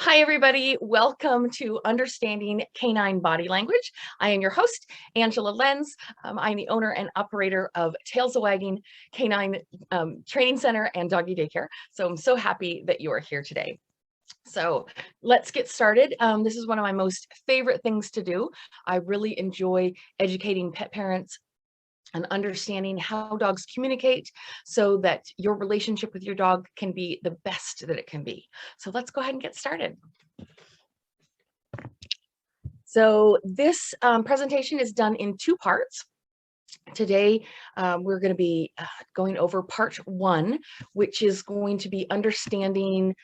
Hi, everybody. Welcome to Understanding Canine Body Language. I am your host, Angela Lenz. I'm the owner and operator of Tails-A-Wagging Canine Training Center and Doggy Daycare. So I'm so happy that you are here today. So let's get started. This is one of my most favorite things to do. I really enjoy educating pet parents and understanding how dogs communicate so that your relationship with your dog can be the best that it can be. So let's go ahead and get started. So this presentation is done in two parts. Today, we're going to be going over part one, which is going to be understanding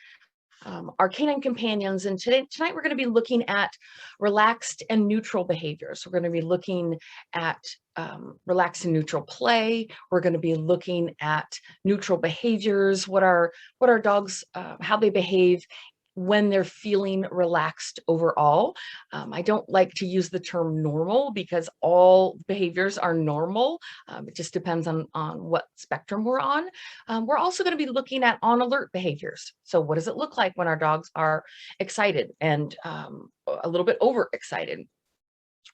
our canine companions. And tonight we're going to be looking at relaxed and neutral behaviors. We're going to be looking at relaxed and neutral play. We're going to be looking at neutral behaviors, what our dogs, how they behave when they're feeling relaxed overall. I don't like to use the term normal because all behaviors are normal. It just depends on what spectrum we're on. We're also going to be looking at on alert behaviors. So what does it look like when our dogs are excited and a little bit overexcited?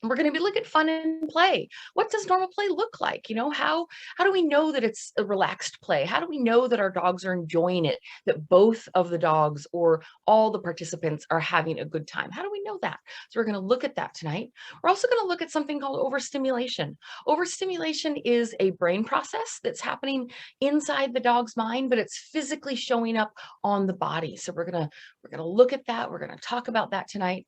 We're going to be looking at fun and play. What does normal play look like? You know, how do we know that it's a relaxed play? How do we know that our dogs are enjoying it, that both of the dogs or all the participants are having a good time? How do we know that? So we're going to look at that tonight. We're also going to look at something called overstimulation. Overstimulation is a brain process that's happening inside the dog's mind, but it's physically showing up on the body. So we're going to look at that. We're going to talk about that tonight.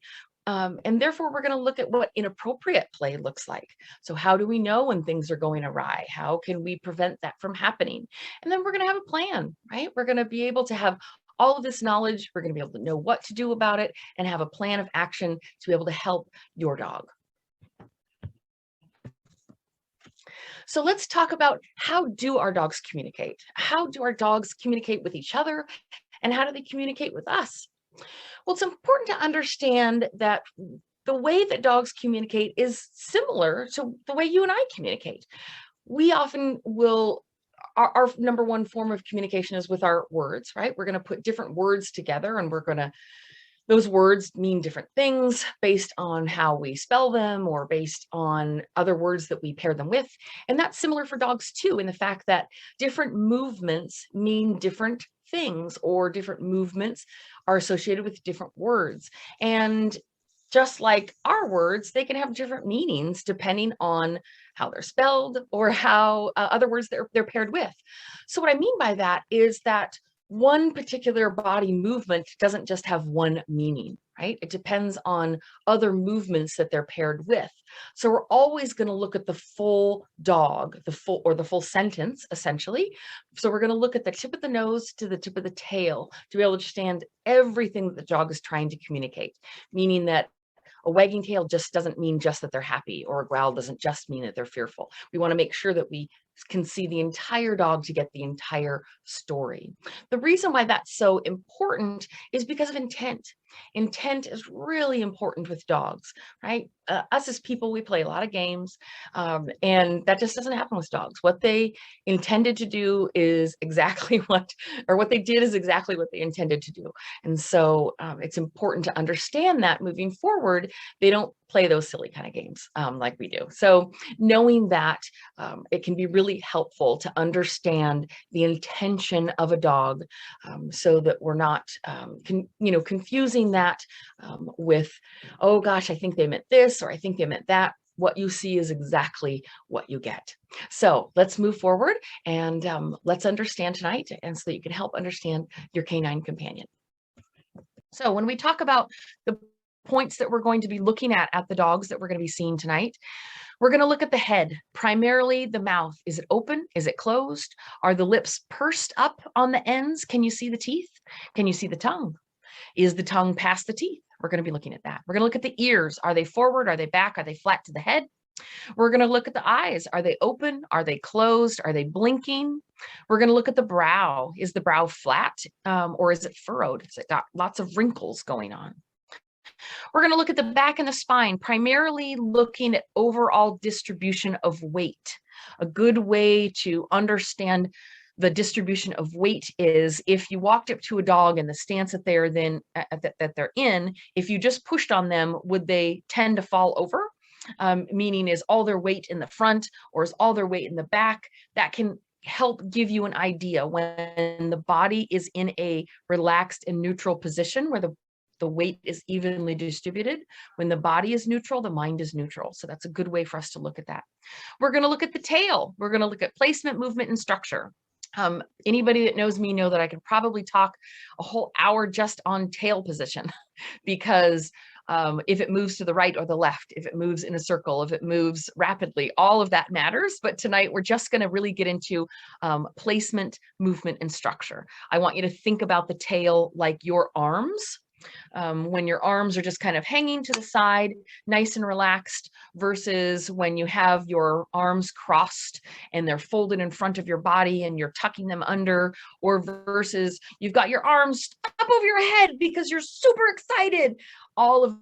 And therefore, we're going to look at what inappropriate play looks like. So how do we know when things are going awry? How can we prevent that from happening? And then we're going to have a plan, right? We're going to be able to have all of this knowledge. We're going to be able to know what to do about it and have a plan of action to be able to help your dog. So let's talk about how do our dogs communicate? How do our dogs communicate with each other? And how do they communicate with us? Well, it's important to understand that the way that dogs communicate is similar to the way you and I communicate. We often will, our number one form of communication is with our words, right? We're going to put different words together and those words mean different things based on how we spell them or based on other words that we pair them with. And that's similar for dogs too, in the fact that different movements mean different things, or different movements are associated with different words. And just like our words, they can have different meanings depending on how they're spelled or how other words they're paired with. So what I mean by that is that one particular body movement doesn't just have one meaning, right? It depends on other movements that they're paired with. So we're always going to look at the full dog, the full sentence, essentially. So we're going to look at the tip of the nose to the tip of the tail to be able to understand everything that the dog is trying to communicate, meaning that a wagging tail just doesn't mean just that they're happy, or a growl doesn't just mean that they're fearful. We want to make sure that we can see the entire dog to get the entire story. The reason why that's so important is because of intent. Intent is really important with dogs, right? Us as people, we play a lot of games, and that just doesn't happen with dogs. What they intended to do is exactly what they did is exactly what they intended to do. And so it's important to understand that moving forward, they don't play those silly kind of games like we do. So knowing that, it can be really helpful to understand the intention of a dog, so that we're not confusing that with, oh gosh, I think they meant this, or I think they meant that. What you see is exactly what you get. So let's move forward and let's understand tonight, and so that you can help understand your canine companion. So when we talk about the points that we're going to be looking at the dogs that we're going to be seeing tonight, we're going to look at the head, primarily the mouth. Is it open? Is it closed? Are the lips pursed up on the ends? Can you see the teeth? Can you see the tongue? Is the tongue past the teeth? We're going to be looking at that. We're going to look at the ears. Are they forward? Are they back? Are they flat to the head? We're going to look at the eyes. Are they open? Are they closed? Are they blinking? We're going to look at the brow. Is the brow flat, or is it furrowed? Has it got lots of wrinkles going on? We're going to look at the back and the spine, primarily looking at overall distribution of weight. A good way to understand the distribution of weight is if you walked up to a dog in the stance that they're that they're in, if you just pushed on them, would they tend to fall over? Meaning, is all their weight in the front or is all their weight in the back? That can help give you an idea when the body is in a relaxed and neutral position where the weight is evenly distributed. When the body is neutral, the mind is neutral. So that's a good way for us to look at that. We're going to look at the tail. We're going to look at placement, movement, and structure. Anybody that knows me know that I can probably talk a whole hour just on tail position because if it moves to the right or the left, if it moves in a circle, if it moves rapidly, all of that matters. But tonight we're just going to really get into placement, movement, and structure. I want you to think about the tail like your arms. When your arms are just kind of hanging to the side, nice and relaxed, versus when you have your arms crossed and they're folded in front of your body and you're tucking them under, or versus you've got your arms up over your head because you're super excited. All of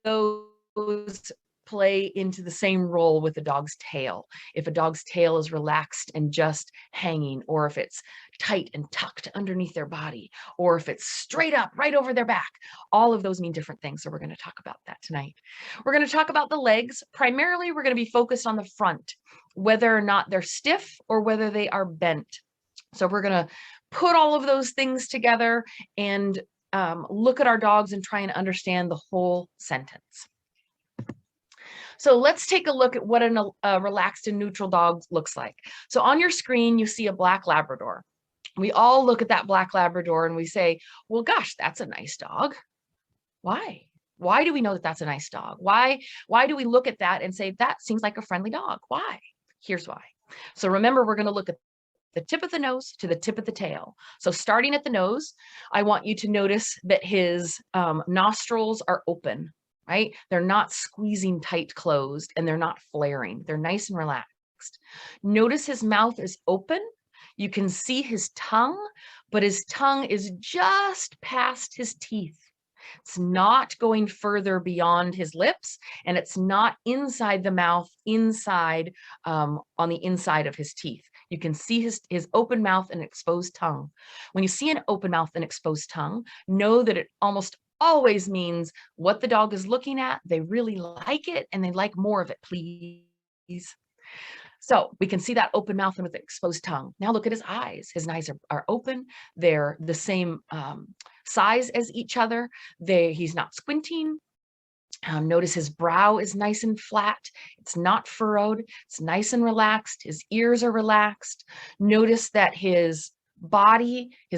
those play into the same role with a dog's tail. If a dog's tail is relaxed and just hanging, or if it's tight and tucked underneath their body, or if it's straight up right over their back, all of those mean different things. So we're going to talk about that tonight. We're going to talk about the legs. Primarily, we're going to be focused on the front, whether or not they're stiff or whether they are bent. So we're going to put all of those things together and look at our dogs and try and understand the whole sentence. So let's take a look at what a relaxed and neutral dog looks like. So on your screen, you see a black Labrador. We all look at that black Labrador and we say, well, gosh, that's a nice dog. Why? Why do we know that that's a nice dog? Why do we look at that and say, that seems like a friendly dog? Why? Here's why. So remember, we're going to look at the tip of the nose to the tip of the tail. So starting at the nose, I want you to notice that his nostrils are open. Right? They're not squeezing tight closed and they're not flaring. They're nice and relaxed. Notice his mouth is open. You can see his tongue, but his tongue is just past his teeth. It's not going further beyond his lips, and it's not inside the mouth, inside on the inside of his teeth. You can see his open mouth and exposed tongue. When you see an open mouth and exposed tongue, know that it almost always means what the dog is looking at, they really like it and they like more of it, please. So we can see that open mouth and with exposed tongue. Now look at his eyes. His eyes are open. They're the same size as each other. He's not squinting. Notice his brow is nice and flat. It's not furrowed. It's nice and relaxed. His ears are relaxed. Notice that his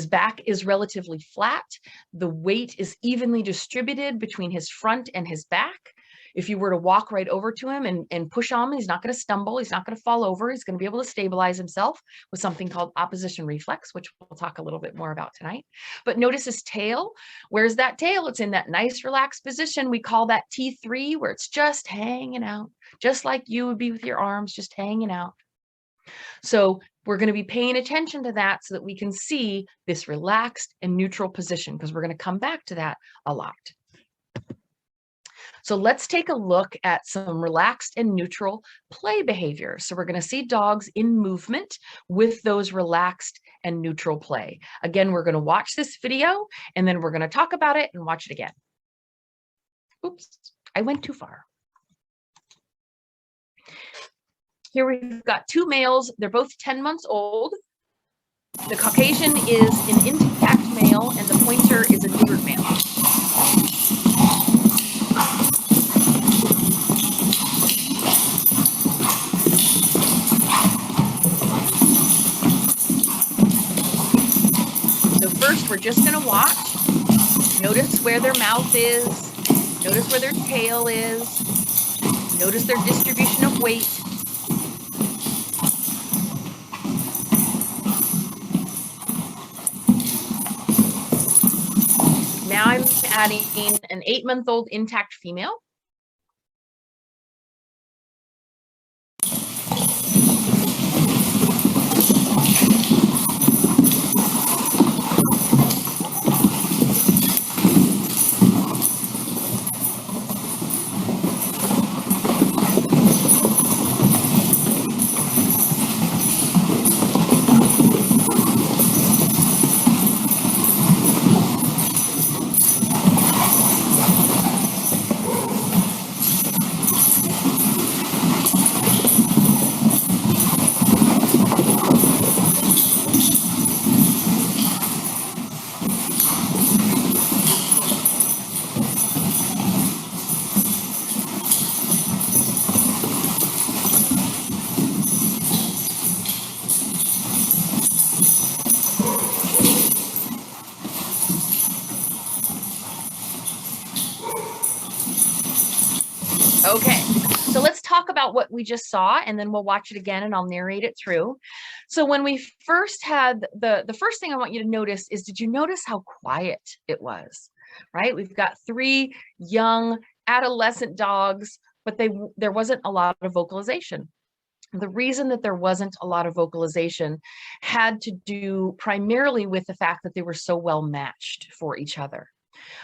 back is relatively flat. The weight is evenly distributed between his front and his back. If you were to walk right over to him and push on him, he's not going to stumble. He's not going to fall over. He's going to be able to stabilize himself with something called opposition reflex, which we'll talk a little bit more about tonight. But notice his tail. Where's that tail? It's in that nice relaxed position. We call that T3, where it's just hanging out, just like you would be with your arms, just hanging out. So we're going to be paying attention to that so that we can see this relaxed and neutral position, because we're going to come back to that a lot. So let's take a look at some relaxed and neutral play behaviors. So we're going to see dogs in movement with those relaxed and neutral play. Again, we're going to watch this video and then we're going to talk about it and watch it again. Oops, I went too far. Here we've got two males. They're both 10 months old. The Caucasian is an intact male and the pointer is a neutered male. So first, we're just going to watch. Notice where their mouth is. Notice where their tail is. Notice their distribution of weight. Now I'm adding an 8-month-old intact female. Okay, so let's talk about what we just saw, and then we'll watch it again and I'll narrate it through. So when we first had the first thing I want you to notice is, did you notice how quiet it was? Right? We've got 3 young adolescent dogs, but there wasn't a lot of vocalization. The reason that there wasn't a lot of vocalization had to do primarily with the fact that they were so well matched for each other.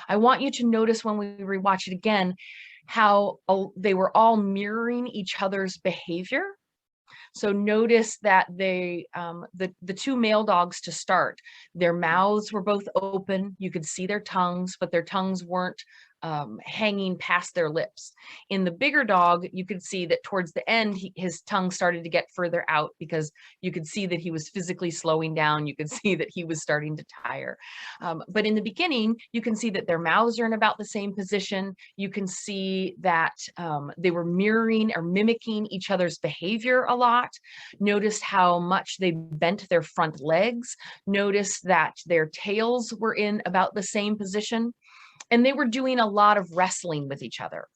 I want you to notice when we rewatch it again how they were all mirroring each other's behavior. So notice that the 2 male dogs to start, their mouths were both open. You could see their tongues, but their tongues weren't hanging past their lips. In the bigger dog, you could see that towards the end, his tongue started to get further out because you could see that he was physically slowing down. You could see that he was starting to tire. But in the beginning, you can see that their mouths are in about the same position. You can see that they were mirroring or mimicking each other's behavior a lot. Notice how much they bent their front legs. Notice that their tails were in about the same position. And they were doing a lot of wrestling with each other.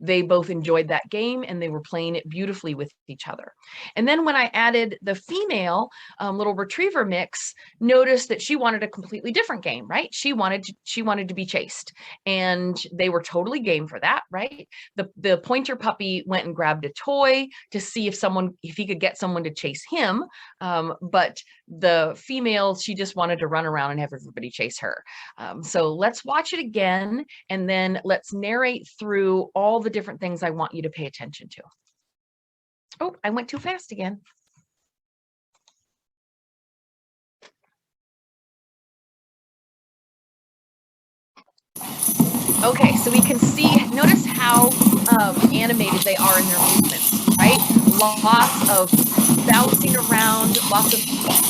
They both enjoyed that game and they were playing it beautifully with each other. And then when I added the female little retriever mix, notice that she wanted a completely different game, right? She wanted to be chased, and they were totally game for that, right? The pointer puppy went and grabbed a toy to see if he could get someone to chase him, but the female, she just wanted to run around and have everybody chase her. So let's watch it again, and then let's narrate through all the different things I want you to pay attention to. Oh, I went too fast again. Okay, so we can see, notice how animated they are in their movements, right? Lots of bouncing around, lots of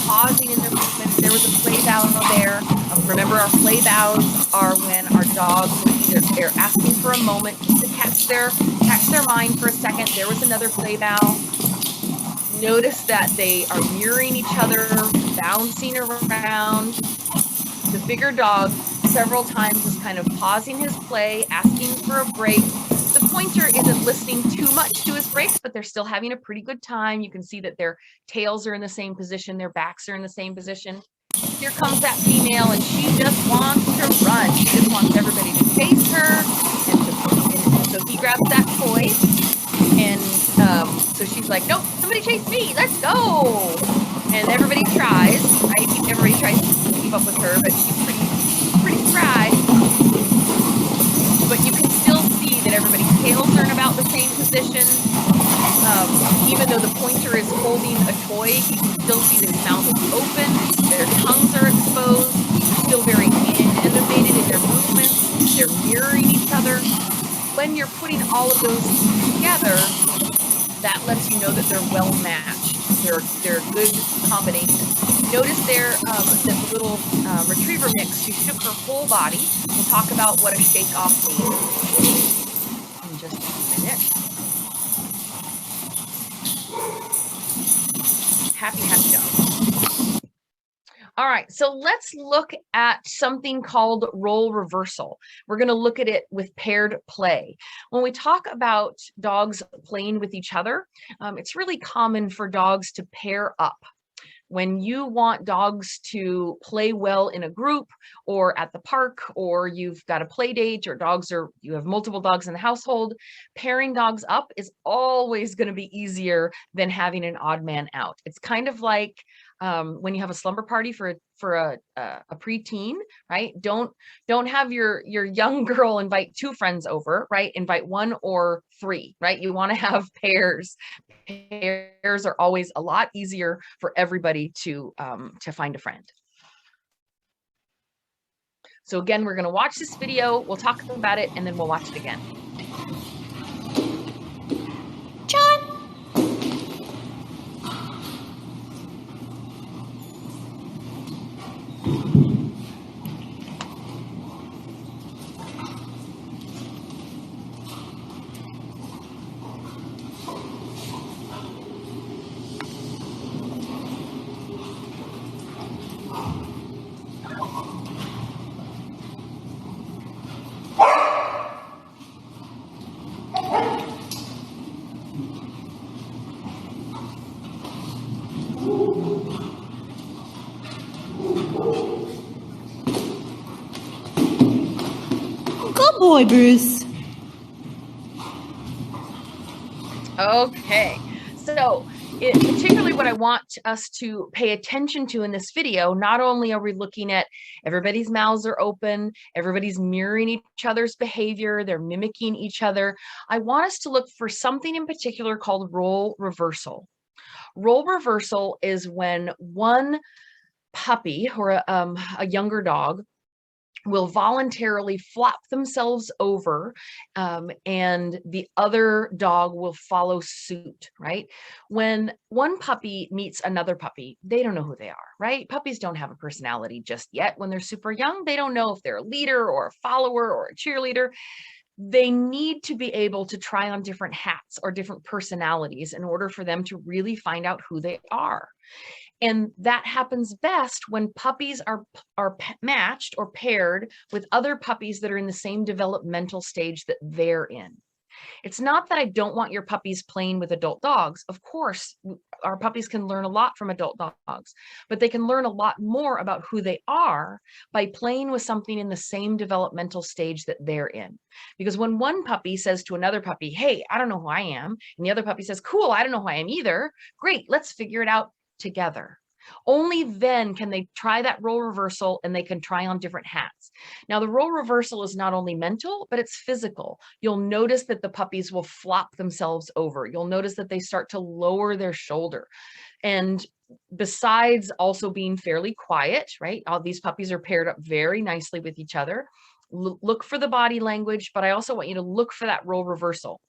pausing in their movements. There was a play bow there. Remember, our play bows are when our dogs they're asking for a moment just to catch their mind for a second. There was another play bow. Notice that they are mirroring each other, bouncing around. The bigger dog several times is kind of pausing his play, asking for a break. The pointer isn't listening too much to his breaks, but they're still having a pretty good time. You can see that their tails are in the same position, their backs are in the same position. Here comes that female, and she just wants to run. She just wants everybody to chase her. And so he grabs that toy, and so she's like, nope, somebody chase me, let's go. And everybody tries, right? Everybody tries to keep up with her, but she's pretty spry. But you can still see that everybody's tails are in about the same position. Even though the pointer is holding a toy, you can still see that his mouth is open, their tongues are exposed, still very animated in their movements, they're mirroring each other. When you're putting all of those together, that lets you know that they're well matched. They're a good combination. Notice there, this little retriever mix, she shook her whole body. We'll talk about what a shake-off means in just a few minutes. Happy dog. All right, so let's look at something called role reversal. We're going to look at it with paired play. When we talk about dogs playing with each other, it's really common for dogs to pair up. When you want dogs to play well in a group or at the park, or you've got a play date, or you have multiple dogs in the household, pairing dogs up is always going to be easier than having an odd man out. It's kind of like when you have a slumber party for a preteen, right? Don't have your young girl invite 2 friends over, right? Invite 1 or 3, right? You want to have pairs. Pairs are always a lot easier for everybody to find a friend. So again, we're going to watch this video, we'll talk about it, and then we'll watch it again. John. Good boy, Bruce. Okay, so particularly what I want us to pay attention to in this video, not only are we looking at everybody's mouths are open, everybody's mirroring each other's behavior, they're mimicking each other. I want us to look for something in particular called role reversal. Role reversal is when one puppy or a younger dog will voluntarily flop themselves over and the other dog will follow suit, right? When one puppy meets another puppy, they don't know who they are, right? Puppies don't have a personality just yet. When they're super young, they don't know if they're a leader or a follower or a cheerleader. They need to be able to try on different hats or different personalities in order for them to really find out who they are. And that happens best when puppies are matched or paired with other puppies that are in the same developmental stage that they're in. It's not that I don't want your puppies playing with adult dogs. Of course, our puppies can learn a lot from adult dogs, but they can learn a lot more about who they are by playing with something in the same developmental stage that they're in. Because when one puppy says to another puppy, hey, I don't know who I am, and the other puppy says, cool, I don't know who I am either. Great, let's figure it out together. Only then can they try that role reversal and they can try on different hats. Now, the role reversal is not only mental, but it's physical. You'll notice that the puppies will flop themselves over. You'll notice that they start to lower their shoulder. And besides also being fairly quiet, right? All these puppies are paired up very nicely with each other. Look for the body language, but I also want you to look for that role reversal.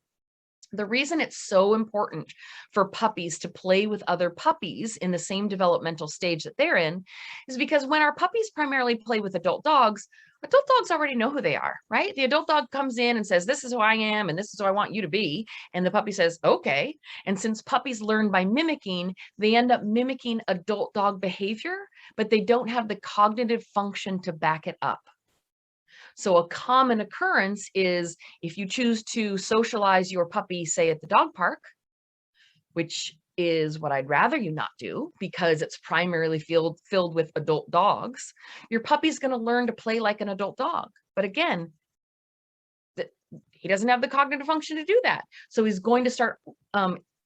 The reason it's so important for puppies to play with other puppies in the same developmental stage that they're in is because when our puppies primarily play with adult dogs already know who they are, right? The adult dog comes in and says, this is who I am, and this is who I want you to be. And the puppy says, okay. And since puppies learn by mimicking, they end up mimicking adult dog behavior, but they don't have the cognitive function to back it up. So a common occurrence is if you choose to socialize your puppy, say at the dog park, which is what I'd rather you not do because it's primarily filled with adult dogs, your puppy's going to learn to play like an adult dog. But again, he doesn't have the cognitive function to do that. So he's going to start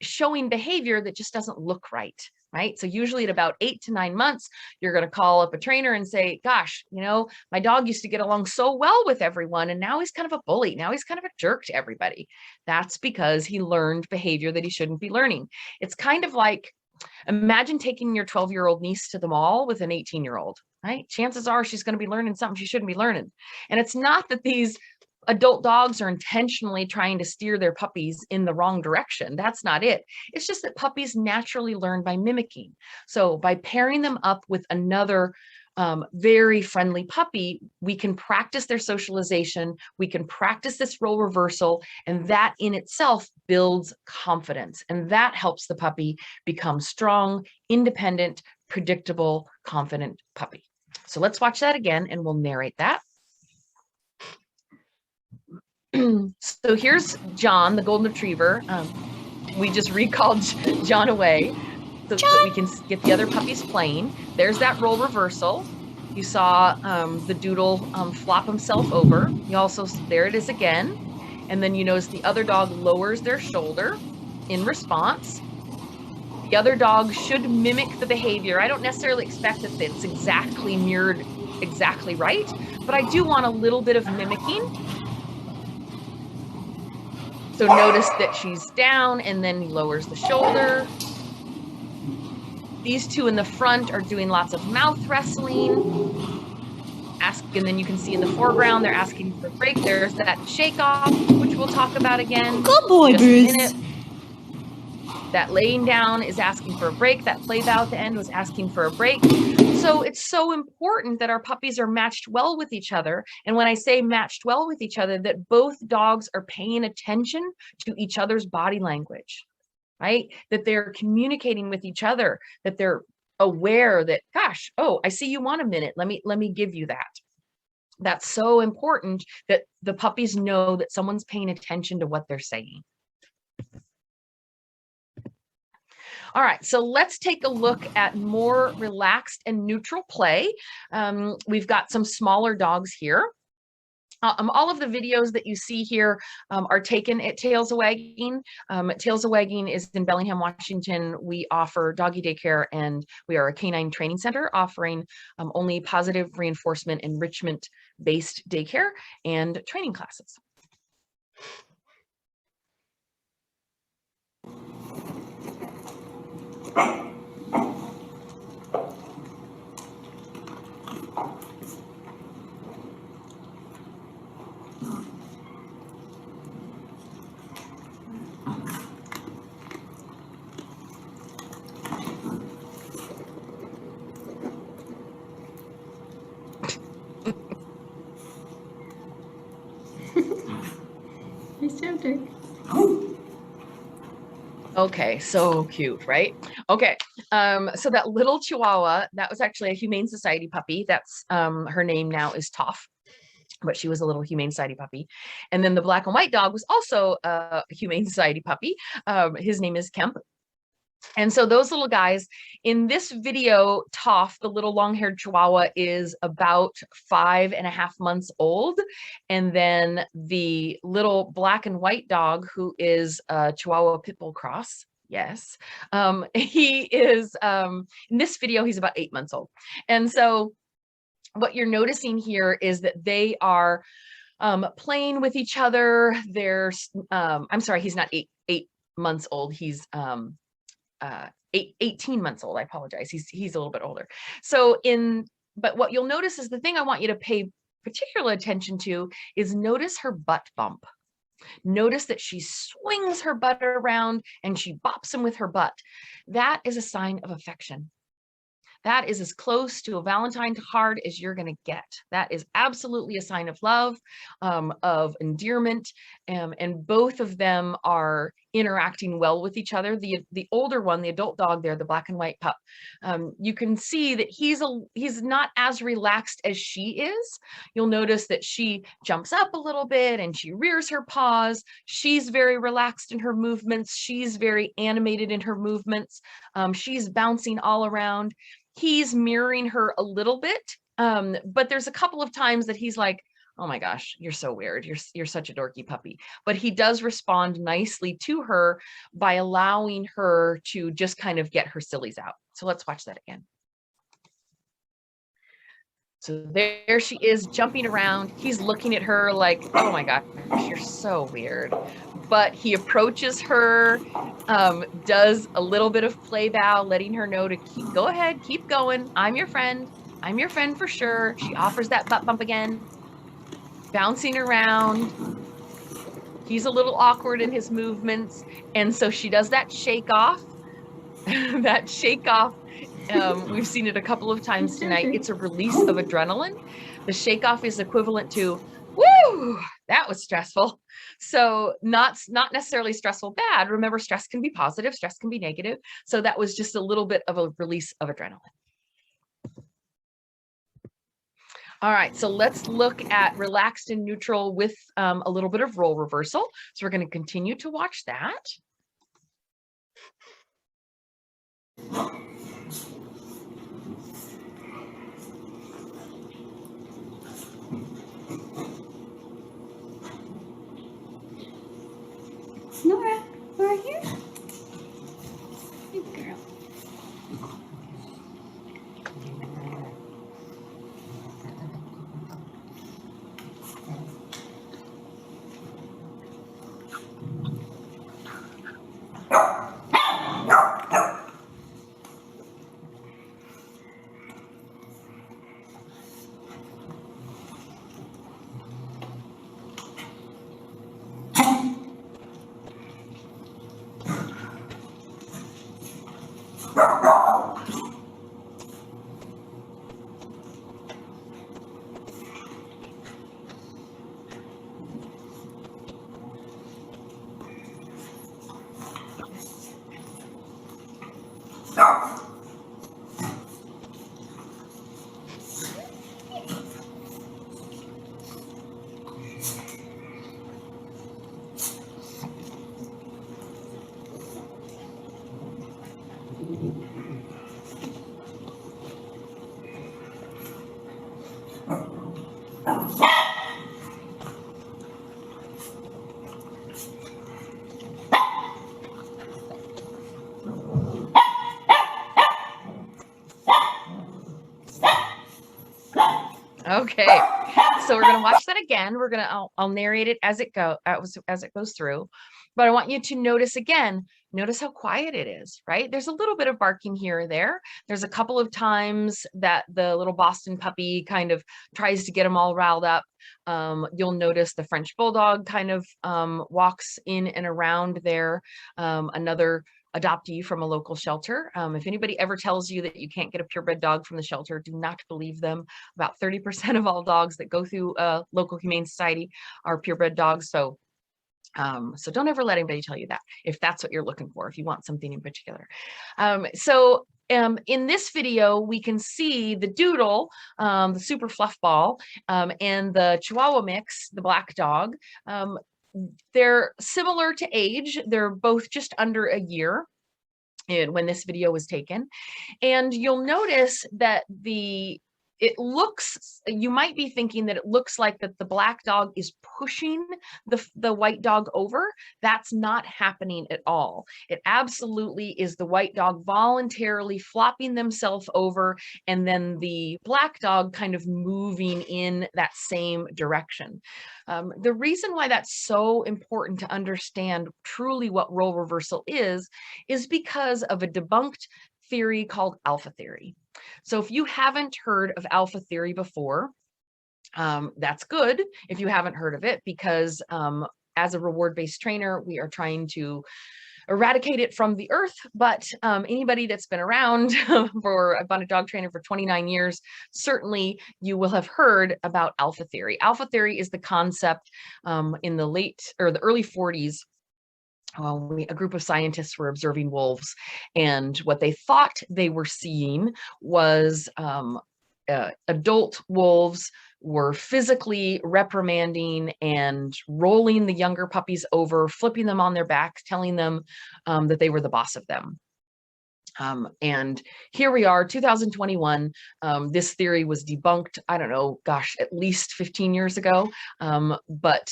showing behavior that just doesn't look right. Right? So usually at about 8 to 9 months, you're going to call up a trainer and say, gosh, you know, my dog used to get along so well with everyone, and now he's kind of a bully. Now he's kind of a jerk to everybody. That's because he learned behavior that he shouldn't be learning. It's kind of like, imagine taking your 12-year-old niece to the mall with an 18-year-old, right? Chances are she's going to be learning something she shouldn't be learning. And it's not that these adult dogs are intentionally trying to steer their puppies in the wrong direction. That's not it. It's just that puppies naturally learn by mimicking. So by pairing them up with another very friendly puppy, we can practice their socialization, we can practice this role reversal, and that in itself builds confidence. And that helps the puppy become strong, independent, predictable, confident puppy. So let's watch that again and we'll narrate that. So here's John, the golden retriever. We just recalled John away so that we can get the other puppies playing. There's that role reversal. You saw the doodle flop himself over. You also, there it is again. And then you notice the other dog lowers their shoulder in response. The other dog should mimic the behavior. I don't necessarily expect that it's exactly mirrored exactly right, but I do want a little bit of mimicking. So notice that she's down and then he lowers the shoulder. These two in the front are doing lots of mouth wrestling. And then you can see in the foreground, they're asking for a break. There's that Shakeoff, which we'll talk about again. Good boy, Bruce. That laying down is asking for a break. That play bow at the end was asking for a break. So it's so important that our puppies are matched well with each other. And when I say matched well with each other, that both dogs are paying attention to each other's body language, right? That they're communicating with each other, that they're aware that, gosh, oh, I see you want a minute. Let me give you that. That's so important that the puppies know that someone's paying attention to what they're saying. All right, so let's take a look at more relaxed and neutral play. We've got some smaller dogs here. All of the videos that you see here are taken at Tails-A-Wagging. Tails-A-Wagging is in Bellingham, Washington. We offer doggy daycare, and we are a canine training center offering only positive reinforcement enrichment-based daycare and training classes. Nice chapter. Okay, so cute, right? Okay, so that little Chihuahua, that was actually a Humane Society puppy. That's her name now is Toff, but she was a little Humane Society puppy. And then the black and white dog was also a Humane Society puppy. His name is Kemp. And so those little guys in this video, Toff, the little long-haired Chihuahua, is about 5.5 months old. And then the little black and white dog, who is a Chihuahua Pit Bull cross, yes, he is, in this video, he's about 8 months old. And so what you're noticing here is that they are playing with each other. There's, I'm sorry, he's not eight months old. He's 18 months old. I apologize. He's a little bit older. So but what you'll notice is the thing I want you to pay particular attention to is notice her butt bump. Notice that she swings her butt around and she bops him with her butt. That is a sign of affection. That is as close to a Valentine card as you're going to get. That is absolutely a sign of love, of endearment, and both of them are interacting well with each other. The older one, the adult dog there, the black and white pup, you can see that he's not as relaxed as she is. You'll notice that she jumps up a little bit and she rears her paws. She's very relaxed in her movements. She's very animated in her movements. She's bouncing all around. He's mirroring her a little bit, but there's a couple of times that he's like, oh my gosh, you're so weird. You're such a dorky puppy. But he does respond nicely to her by allowing her to just kind of get her sillies out. So let's watch that again. So there she is jumping around. He's looking at her like, oh my gosh, you're so weird. But he approaches her, does a little bit of play bow, letting her know to go ahead, keep going. I'm your friend. I'm your friend for sure. She offers that butt bump again, bouncing around. He's a little awkward in his movements. And so she does that shake off, that shake off. We've seen it a couple of times tonight. It's a release of adrenaline. The shake off is equivalent to, woo, that was stressful. So not necessarily stressful bad. Remember, stress can be positive, stress can be negative. So that was just a little bit of a release of adrenaline. All right, so let's look at relaxed and neutral with a little bit of role reversal. So we're going to continue to watch that. Nora, Nora here. Good girl. Okay, so we're going to watch that again. We're going to, I'll narrate it as it goes through, but I want you to notice again, notice how quiet it is, right? There's a little bit of barking here or there. There's a couple of times that the little Boston puppy kind of tries to get them all riled up. You'll notice the French Bulldog kind of walks in and around there. Another adoptee from a local shelter. If anybody ever tells you that you can't get a purebred dog from the shelter, do not believe them. About 30% of all dogs that go through a local humane society are purebred dogs. So don't ever let anybody tell you that if that's what you're looking for, if you want something in particular. In this video, we can see the Doodle, the super fluff ball, and the Chihuahua mix, the black dog. They're similar to age. They're both just under a year when this video was taken. And you'll notice that you might be thinking that it looks like that the black dog is pushing the white dog over. That's not happening at all. It absolutely is the white dog voluntarily flopping themselves over, and then the black dog kind of moving in that same direction. The reason why that's so important to understand truly what role reversal is because of a debunked theory called alpha theory. So if you haven't heard of alpha theory before, that's good if you haven't heard of it, because as a reward-based trainer, we are trying to eradicate it from the earth. But anybody that's been around I've been a dog trainer for 29 years, certainly you will have heard about alpha theory. Alpha theory is the concept in the early 40s. A group of scientists were observing wolves, and what they thought they were seeing was adult wolves were physically reprimanding and rolling the younger puppies over, flipping them on their backs, telling them that they were the boss of them. And here we are, 2021. This theory was debunked, I don't know, gosh, at least 15 years ago. But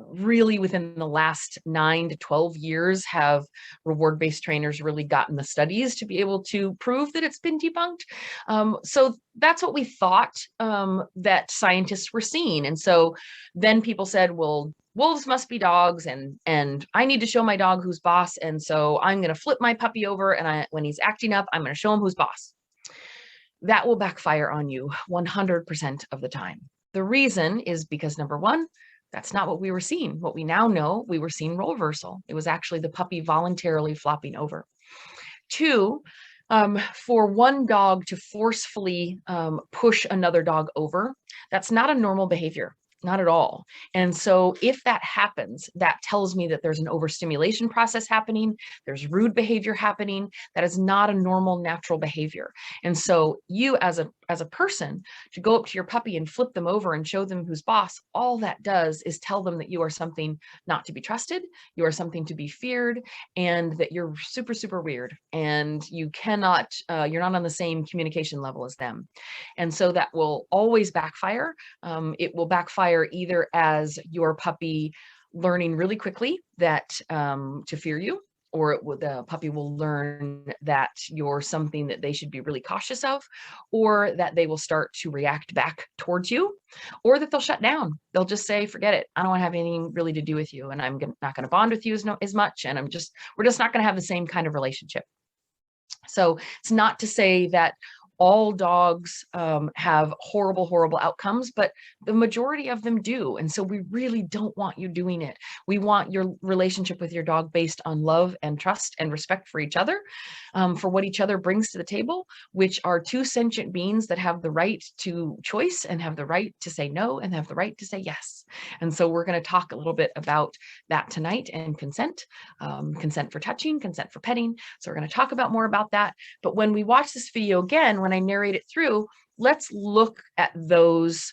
really within the last 9 to 12 years have reward-based trainers really gotten the studies to be able to prove that it's been debunked. So that's what we thought that scientists were seeing. And so then people said, well, wolves must be dogs, and I need to show my dog who's boss. And so I'm going to flip my puppy over, and when he's acting up, I'm going to show him who's boss. That will backfire on you 100% of the time. The reason is because, number one, that's not what we were seeing. What we now know, we were seeing role reversal. It was actually the puppy voluntarily flopping over. Two, for one dog to forcefully push another dog over, that's not a normal behavior. Not at all. And so if that happens, that tells me that there's an overstimulation process happening. There's rude behavior happening. That is not a normal, natural behavior. And so you as a person to go up to your puppy and flip them over and show them who's boss, all that does is tell them that you are something not to be trusted. You are something to be feared, and that you're super, super weird. And you cannot, you're not on the same communication level as them. And so that will always backfire. It will backfire either as your puppy learning really quickly that to fear you, or the puppy will learn that you're something that they should be really cautious of, or that they will start to react back towards you, or that they'll shut down. They'll just say, forget it. I don't want to have anything really to do with you, and I'm not going to bond with you as much, and we're just not going to have the same kind of relationship. So it's not to say that all dogs have horrible, horrible outcomes, but the majority of them do. And so we really don't want you doing it. We want your relationship with your dog based on love and trust and respect for each other, for what each other brings to the table, which are two sentient beings that have the right to choice and have the right to say no and have the right to say yes. And so we're going to talk a little bit about that tonight, and consent, consent for touching, consent for petting. So we're going to talk about more about that. But when we watch this video again, when I narrate it through, let's look at those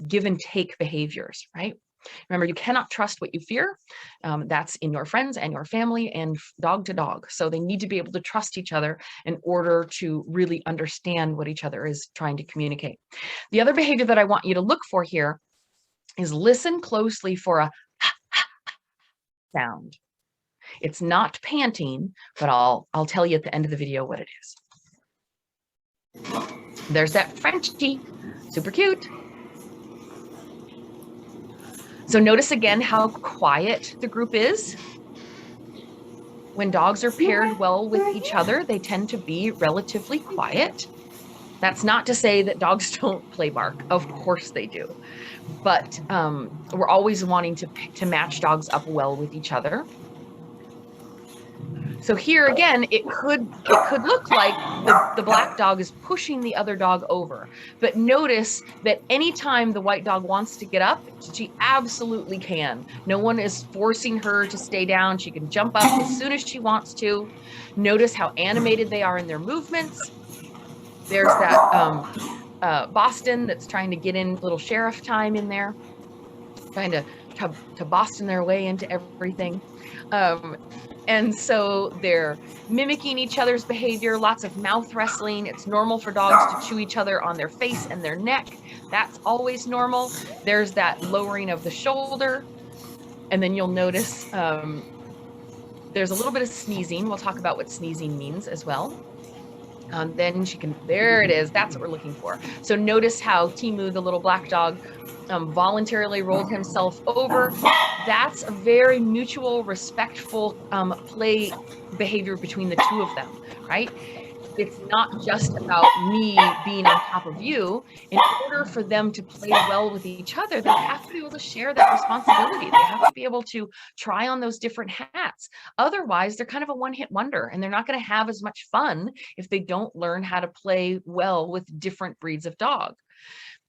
give and take behaviors, right? Remember, you cannot trust what you fear. That's in your friends and your family and dog to dog. So they need to be able to trust each other in order to really understand what each other is trying to communicate. The other behavior that I want you to look for here is listen closely for a sound. It's not panting, but I'll tell you at the end of the video what it is. There's that Frenchie. Super cute. So notice again how quiet the group is. When dogs are paired well with each other, they tend to be relatively quiet. That's not to say that dogs don't play bark. Of course they do. But we're always wanting to match dogs up well with each other. So here again, it could look like the black dog is pushing the other dog over. But notice that anytime the white dog wants to get up, she absolutely can. No one is forcing her to stay down. She can jump up as soon as she wants to. Notice how animated they are in their movements. There's that Boston that's trying to get in little sheriff time in there, trying to Boston their way into everything. And so they're mimicking each other's behavior, lots of mouth wrestling. It's normal for dogs to chew each other on their face and their neck. That's always normal. There's that lowering of the shoulder. And then you'll notice there's a little bit of sneezing. We'll talk about what sneezing means as well. Then she can, there it is. That's what we're looking for. So notice how Timu, the little black dog, voluntarily rolled himself over. That's a very mutual, respectful play behavior between the two of them, right? It's not just about me being on top of you. In order for them to play well with each other, they have to be able to share that responsibility. They have to be able to try on those different hats. Otherwise, they're kind of a one-hit wonder, and they're not going to have as much fun if they don't learn how to play well with different breeds of dog.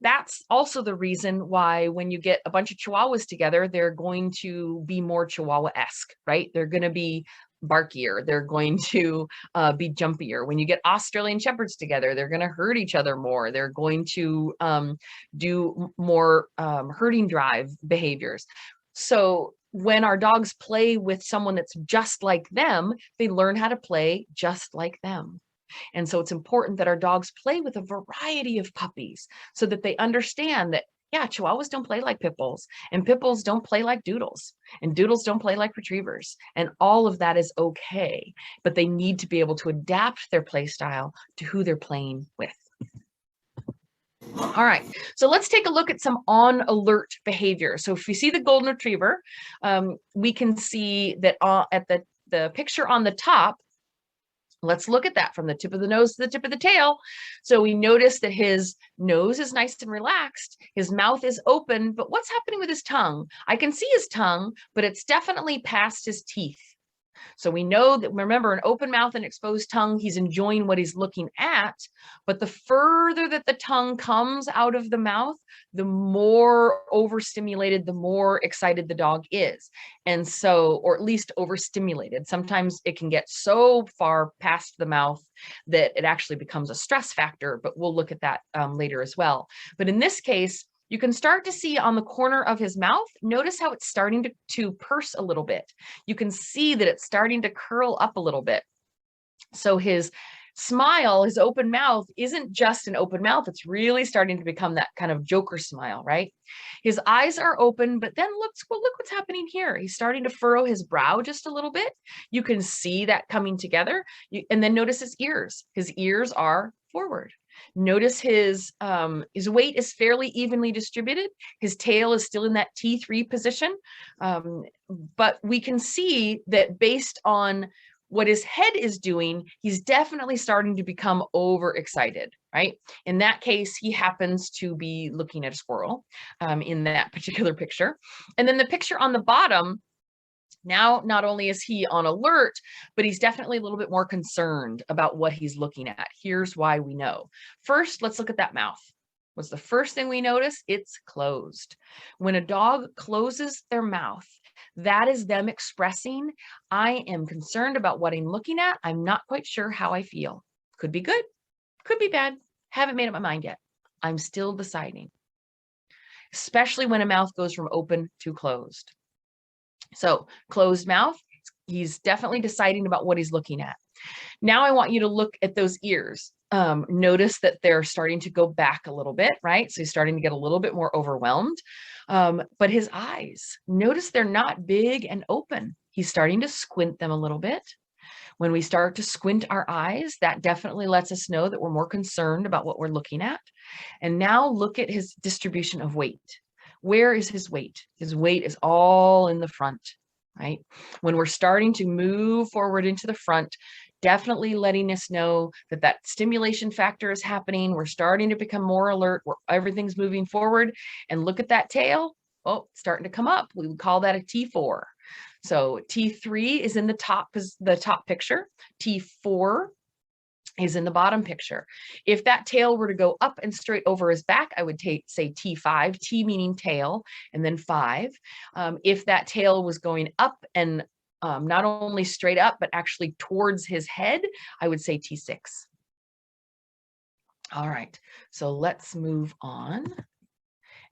That's also the reason why when you get a bunch of Chihuahuas together, they're going to be more Chihuahua-esque, right? They're going to be barkier. They're going to be jumpier. When you get Australian Shepherds together, they're going to herd each other more. They're going to do more herding drive behaviors. So when our dogs play with someone that's just like them, they learn how to play just like them. And so it's important that our dogs play with a variety of puppies so that they understand that, yeah, Chihuahuas don't play like pit bulls, and pit bulls don't play like doodles, and doodles don't play like retrievers. And all of that is okay, but they need to be able to adapt their play style to who they're playing with. All right, so let's take a look at some on alert behavior. So if we see the golden retriever, we can see that at the picture on the top, let's look at that from the tip of the nose to the tip of the tail. So we notice that his nose is nice and relaxed. His mouth is open, but what's happening with his tongue? I can see his tongue, but it's definitely past his teeth. So we know that, remember, an open mouth and exposed tongue, he's enjoying what he's looking at, but the further that the tongue comes out of the mouth, the more overstimulated, the more excited the dog is. And so, or at least overstimulated. Sometimes it can get so far past the mouth that it actually becomes a stress factor, but we'll look at that later as well. But in this case, you can start to see on the corner of his mouth, notice how it's starting to purse a little bit. You can see that it's starting to curl up a little bit. So his smile, his open mouth, isn't just an open mouth. It's really starting to become that kind of Joker smile, right? His eyes are open, but then look what's happening here. He's starting to furrow his brow just a little bit. You can see that coming together. And then notice his ears. His ears are forward. Notice his weight is fairly evenly distributed. His tail is still in that T3 position. But we can see that based on what his head is doing, he's definitely starting to become overexcited, right? In that case, he happens to be looking at a squirrel in that particular picture. And then the picture on the bottom, now, not only is he on alert, but he's definitely a little bit more concerned about what he's looking at. Here's why we know. First, let's look at that mouth. What's the first thing we notice? It's closed. When a dog closes their mouth, that is them expressing, I am concerned about what I'm looking at. I'm not quite sure how I feel. Could be good, could be bad. Haven't made up my mind yet. I'm still deciding. Especially when a mouth goes from open to closed. So closed mouth, he's definitely deciding about what he's looking at. Now I want you to look at those ears. Notice that they're starting to go back a little bit, right? So he's starting to get a little bit more overwhelmed. But his eyes, notice they're not big and open. He's starting to squint them a little bit. When we start to squint our eyes, that definitely lets us know that we're more concerned about what we're looking at. And now look at his distribution of weight. Where is his weight? His weight is all in the front, right? When we're starting to move forward into the front, definitely letting us know that that stimulation factor is happening. We're starting to become more alert where everything's moving forward. And look at that tail. Oh, it's starting to come up. We would call that a T4. So T3 is in the top picture. T4 is in the bottom picture. If that tail were to go up and straight over his back, I would say T5, T meaning tail, and then 5. If that tail was going up and not only straight up, but actually towards his head, I would say T6. All right, so let's move on.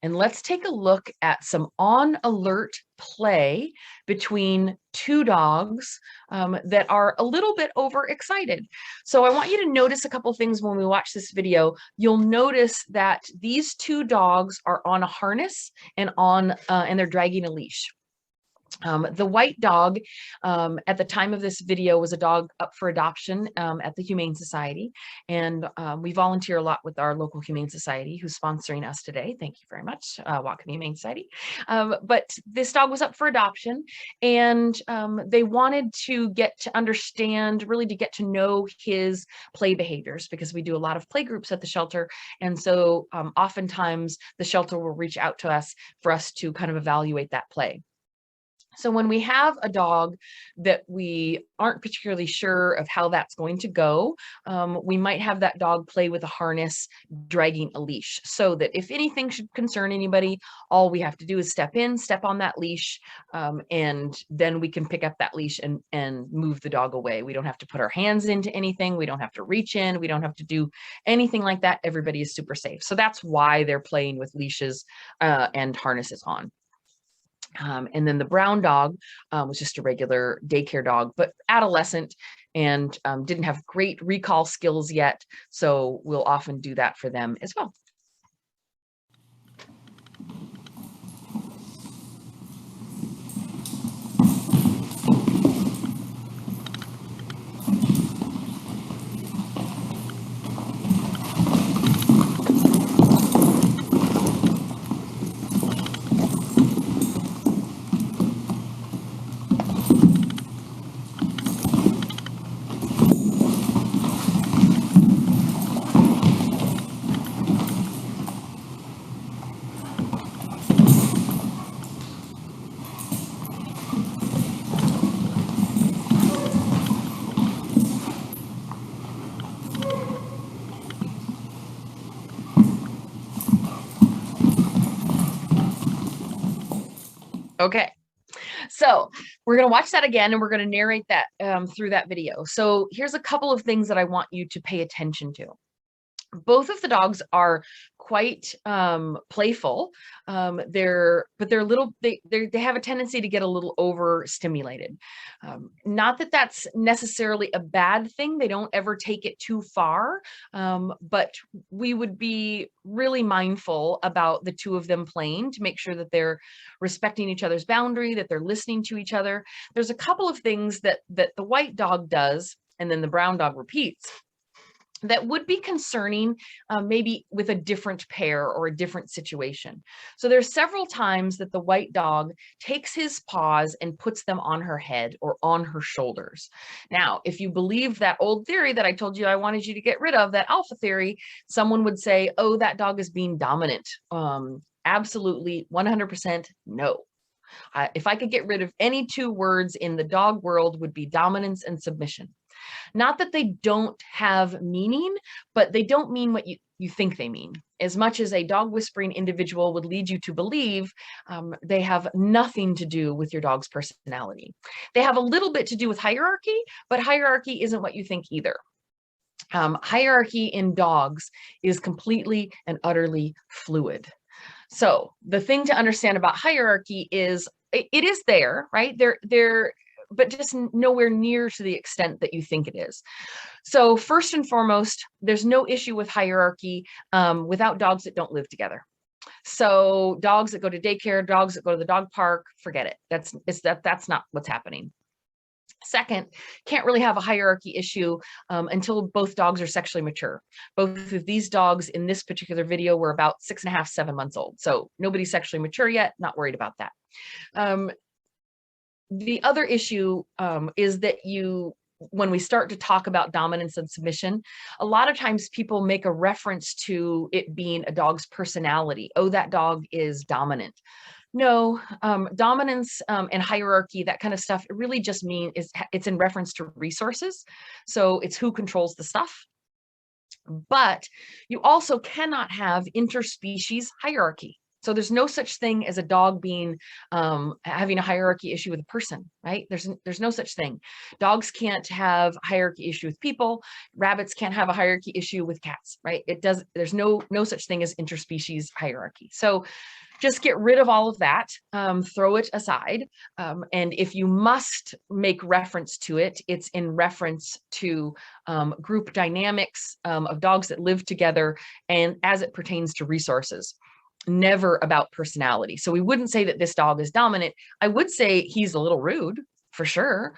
And let's take a look at some on alert play between two dogs that are a little bit overexcited. So I want you to notice a couple things when we watch this video. You'll notice that these two dogs are on a harness and they're dragging a leash. The white dog at the time of this video was a dog up for adoption at the Humane Society. And we volunteer a lot with our local Humane Society who's sponsoring us today. Thank you very much, Whatcom Humane Society. But this dog was up for adoption and they wanted to get to understand, really to get to know his play behaviors because we do a lot of play groups at the shelter. And so oftentimes the shelter will reach out to us for us to kind of evaluate that play. So when we have a dog that we aren't particularly sure of how that's going to go, we might have that dog play with a harness, dragging a leash, so that if anything should concern anybody, all we have to do is step on that leash, and then we can pick up that leash and move the dog away. We don't have to put our hands into anything. We don't have to reach in. We don't have to do anything like that. Everybody is super safe. So that's why they're playing with leashes and harnesses on. And then the brown dog was just a regular daycare dog, but adolescent and didn't have great recall skills yet. So we'll often do that for them as well. Okay, so we're going to watch that again and we're going to narrate that through that video. So here's a couple of things that I want you to pay attention to. Both of the dogs are quite playful. They have a tendency to get a little overstimulated. Not that that's necessarily a bad thing. They don't ever take it too far, but we would be really mindful about the two of them playing to make sure that they're respecting each other's boundary, that they're listening to each other. There's a couple of things that the white dog does, and then the brown dog repeats, that would be concerning, maybe with a different pair or a different situation. So there's several times that the white dog takes his paws and puts them on her head or on her shoulders. Now, if you believe that old theory that I told you I wanted you to get rid of, that alpha theory, someone would say, oh, that dog is being dominant. Absolutely, 100% no. If I could get rid of any two words in the dog world, would be dominance and submission. Not that they don't have meaning, but they don't mean what you think they mean. As much as a dog whispering individual would lead you to believe, they have nothing to do with your dog's personality. They have a little bit to do with hierarchy, but hierarchy isn't what you think either. Hierarchy in dogs is completely and utterly fluid. So the thing to understand about hierarchy is it is there, right? They're but just nowhere near to the extent that you think it is. So first and foremost, there's no issue with hierarchy without dogs that don't live together. So dogs that go to daycare, dogs that go to the dog park, forget it. That's not what's happening. Second, can't really have a hierarchy issue until both dogs are sexually mature. Both of these dogs in this particular video were about 6.5, 7 months old. So nobody's sexually mature yet, not worried about that. The other issue is that when we start to talk about dominance and submission, a lot of times people make a reference to it being a dog's personality. Oh, that dog is dominant. No, dominance and hierarchy, that kind of stuff, it really just means it's in reference to resources. So it's who controls the stuff. But you also cannot have interspecies hierarchy. So there's no such thing as a dog being having a hierarchy issue with a person, right? There's no such thing. Dogs can't have a hierarchy issue with people. Rabbits can't have a hierarchy issue with cats, right? There's no such thing as interspecies hierarchy. So just get rid of all of that, throw it aside. And if you must make reference to it, it's in reference to group dynamics of dogs that live together and as it pertains to resources, never about personality. So we wouldn't say that this dog is dominant. I would say he's a little rude, for sure.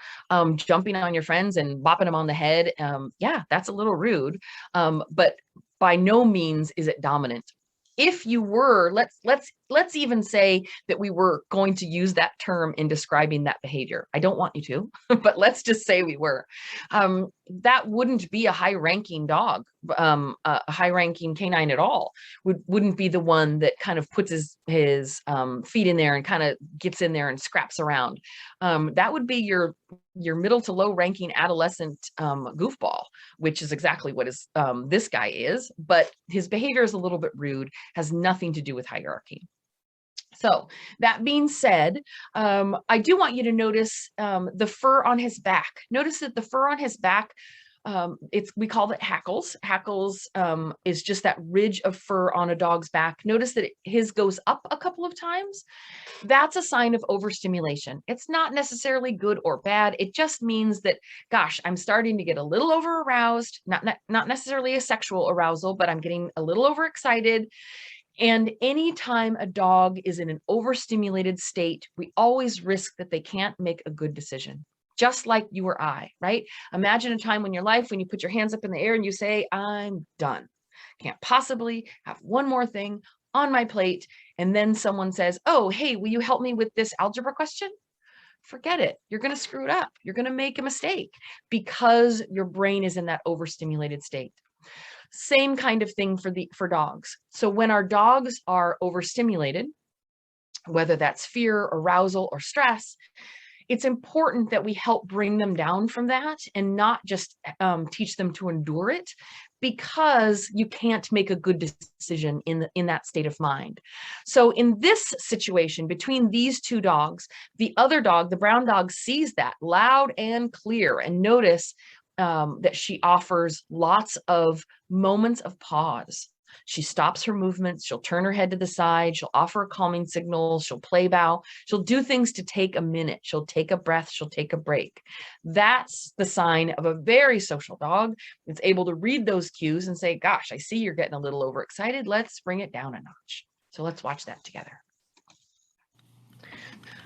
Jumping on your friends and bopping them on the head. Yeah, that's a little rude. But by no means is it dominant. If you were, let's even say that we were going to use that term in describing that behavior. I don't want you to, but let's just say we were. That wouldn't be a high-ranking dog, a high-ranking canine at all. Wouldn't be the one that kind of puts his feet in there and kind of gets in there and scraps around. That would be your middle to low-ranking adolescent goofball, which is exactly what this guy is. But his behavior is a little bit rude, has nothing to do with hierarchy. So that being said, I do want you to notice the fur on his back. Notice that the fur on his back, we call it hackles. Hackles is just that ridge of fur on a dog's back. Notice that his goes up a couple of times. That's a sign of overstimulation. It's not necessarily good or bad. It just means that, gosh, I'm starting to get a little over aroused, not necessarily a sexual arousal, but I'm getting a little overexcited. And anytime a dog is in an overstimulated state, we always risk that they can't make a good decision, just like you or I, right? Imagine a time in your life when you put your hands up in the air and you say, I'm done. Can't possibly have one more thing on my plate. And then someone says, oh, hey, will you help me with this algebra question? Forget it. You're going to screw it up. You're going to make a mistake because your brain is in that overstimulated state. Same kind of thing for dogs. So when our dogs are overstimulated, whether that's fear, arousal, or stress, it's important that we help bring them down from that and not just teach them to endure it, because you can't make a good decision in that state of mind. So in this situation between these two dogs, the other dog, the brown dog, sees that loud and clear, and notice that she offers lots of moments of pause. She stops her movements. She'll turn her head to the side. She'll offer a calming signal. She'll play bow. She'll do things to take a minute. She'll take a breath. She'll take a break. That's the sign of a very social dog. It's able to read those cues and say, gosh, I see you're getting a little overexcited. Let's bring it down a notch. So let's watch that together.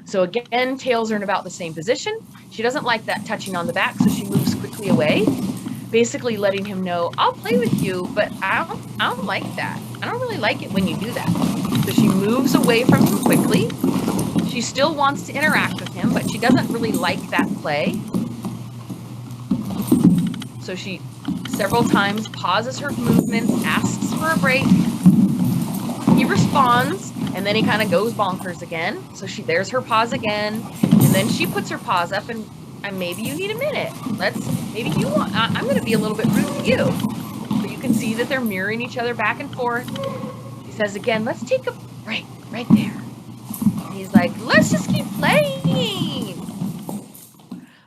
So again, tails are in about the same position. She doesn't like that touching on the back, so she moves quickly away, basically letting him know, I'll play with you, but I don't like that. I don't really like it when you do that. So she moves away from him quickly. She still wants to interact with him, but she doesn't really like that play. So she several times pauses her movements, asks for a break. He responds, and then he kind of goes bonkers again. So there's her pause again, and then she puts her paws up, and maybe you need a minute. I'm going to be a little bit rude to you. So you can see that they're mirroring each other back and forth. He says again, let's take a break right there. And he's like, let's just keep playing.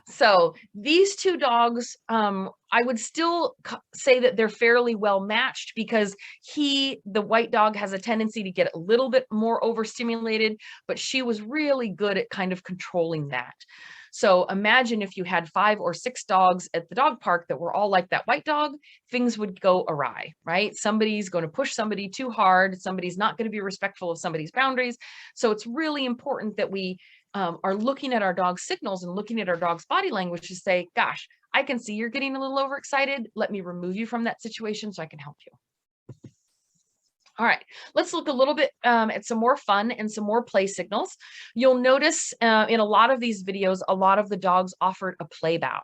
So these two dogs, I would still say that they're fairly well matched, because the white dog, has a tendency to get a little bit more overstimulated, but she was really good at kind of controlling that. So imagine if you had 5 or 6 dogs at the dog park that were all like that white dog, things would go awry, right? Somebody's going to push somebody too hard. Somebody's not going to be respectful of somebody's boundaries. So it's really important that we are looking at our dog's signals and looking at our dog's body language to say, gosh, I can see you're getting a little overexcited. Let me remove you from that situation so I can help you. All right, let's look a little bit at some more fun and some more play signals. You'll notice in a lot of these videos, a lot of the dogs offered a play bow.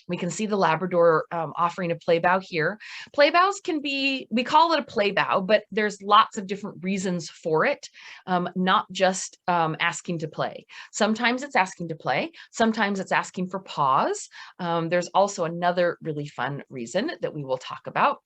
We can see the Labrador offering a play bow here. Play bows can be, we call it a play bow, but there's lots of different reasons for it, not just asking to play. Sometimes it's asking to play. Sometimes it's asking for pause. There's also another really fun reason that we will talk about.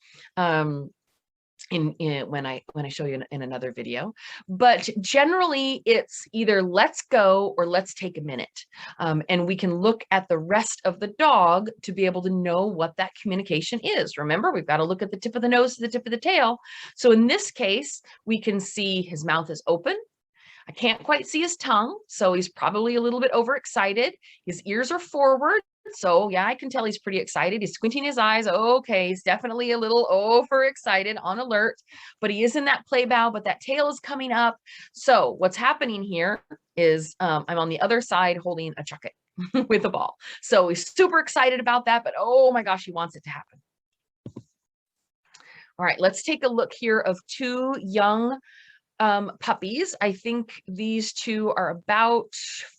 When I show you in another video, but generally it's either let's go or let's take a minute, and we can look at the rest of the dog to be able to know what that communication is. Remember, we've got to look at the tip of the nose to the tip of the tail. So in this case, we can see his mouth is open. I can't quite see his tongue, so he's probably a little bit overexcited. His ears are forward. So yeah, I can tell he's pretty excited. He's squinting his eyes. Okay, he's definitely a little overexcited, on alert, but he is in that play bow, but that tail is coming up. So what's happening here is I'm on the other side holding a chuck it with a ball. So he's super excited about that, but oh my gosh, he wants it to happen. All right, let's take a look here of 2 young puppies. I think these 2 are about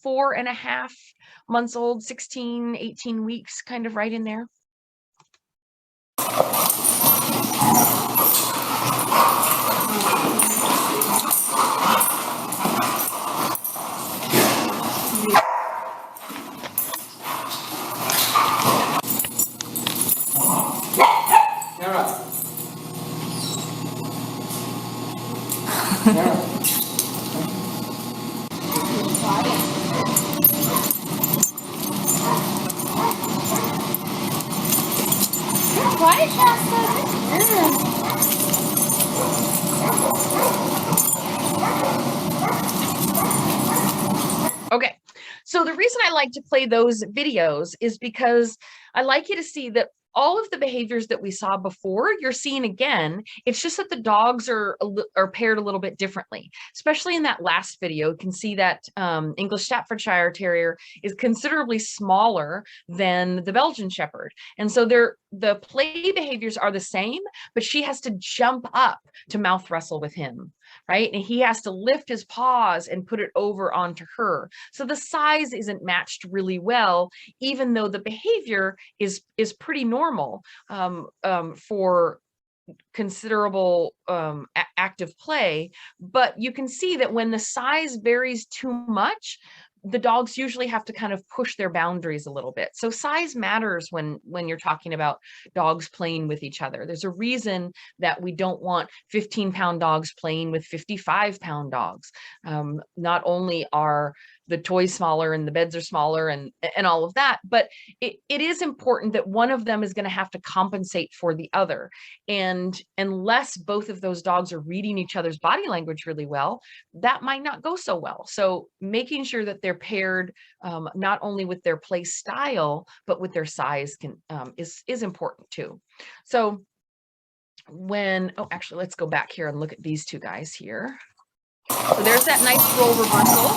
4.5 months old, 16, 18 weeks, kind of right in there. Okay, so the reason I like to play those videos is because I like you to see that all of the behaviors that we saw before, you're seeing again. It's just that the dogs are paired a little bit differently, especially in that last video. You can see that English Staffordshire Terrier is considerably smaller than the Belgian Shepherd. And so the play behaviors are the same, but she has to jump up to mouth wrestle with him, right? And he has to lift his paws and put it over onto her. So the size isn't matched really well, even though the behavior is pretty normal for considerable active play. But you can see that when the size varies too much, the dogs usually have to kind of push their boundaries a little bit. So size matters when you're talking about dogs playing with each other. There's a reason that we don't want 15-pound dogs playing with 55-pound dogs. Not only are the toys smaller and the beds are smaller and all of that, but it is important that one of them is going to have to compensate for the other. And unless both of those dogs are reading each other's body language really well, that might not go so well. So making sure that they're paired not only with their play style, but with their size is important too. So actually, let's go back here and look at these 2 guys here. So there's that nice roll reversal.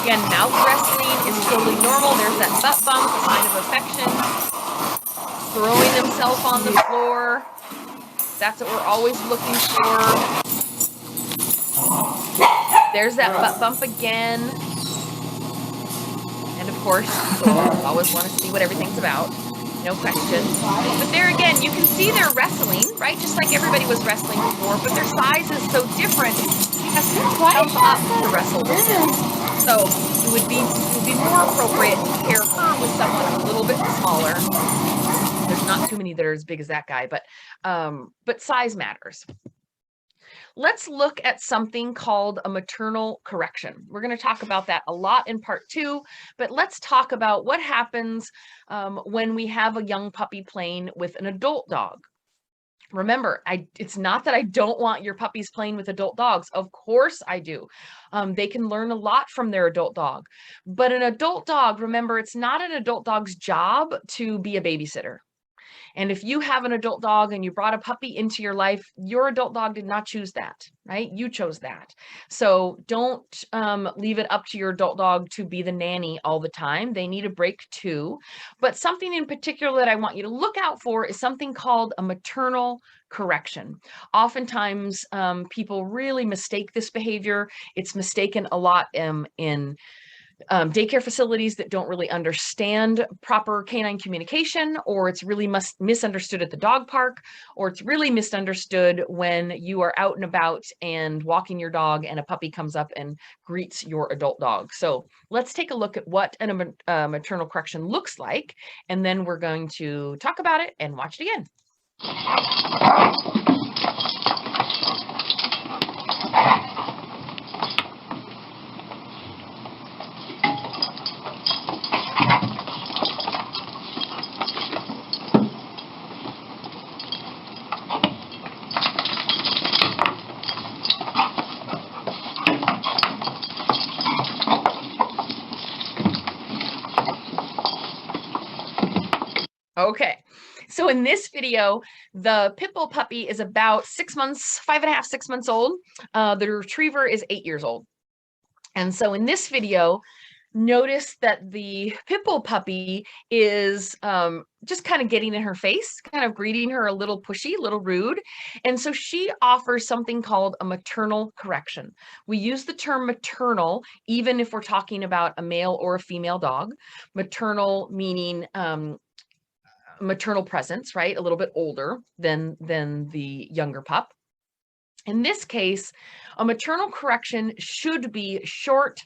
Again, mouth wrestling is totally normal. There's that butt bump, a sign of affection. Throwing themselves on the floor. That's what we're always looking for. There's that butt bump again. And of course, we'll always want to see what everything's about. No question. But there again, you can see they're wrestling, right? Just like everybody was wrestling before, but their size is so different. Has to jump up to wrestle with him. So it would be more appropriate to pair her with someone a little bit smaller. There's not too many that are as big as that guy, but size matters. Let's look at something called a maternal correction. We're going to talk about that a lot in part 2, but let's talk about what happens when we have a young puppy playing with an adult dog. Remember, it's not that I don't want your puppies playing with adult dogs. Of course I do. They can learn a lot from their adult dog. But an adult dog, remember, it's not an adult dog's job to be a babysitter. And if you have an adult dog and you brought a puppy into your life, your adult dog did not choose that, right? You chose that. So don't leave it up to your adult dog to be the nanny all the time. They need a break too. But something in particular that I want you to look out for is something called a maternal correction. Oftentimes, people really mistake this behavior. It's mistaken a lot in daycare facilities that don't really understand proper canine communication, or it's really misunderstood at the dog park, or it's really misunderstood when you are out and about and walking your dog and a puppy comes up and greets your adult dog. So let's take a look at what a maternal correction looks like, and then we're going to talk about it and watch it again. Okay, so in this video, the pit bull puppy is about 6 months, 5.5, 6 months old. The retriever is 8 years old. And so in this video, notice that the pit bull puppy is just kind of getting in her face, kind of greeting her a little pushy, a little rude. And so she offers something called a maternal correction. We use the term maternal, even if we're talking about a male or a female dog. Maternal meaning maternal presence, right? A little bit older than the younger pup. In this case, a maternal correction should be short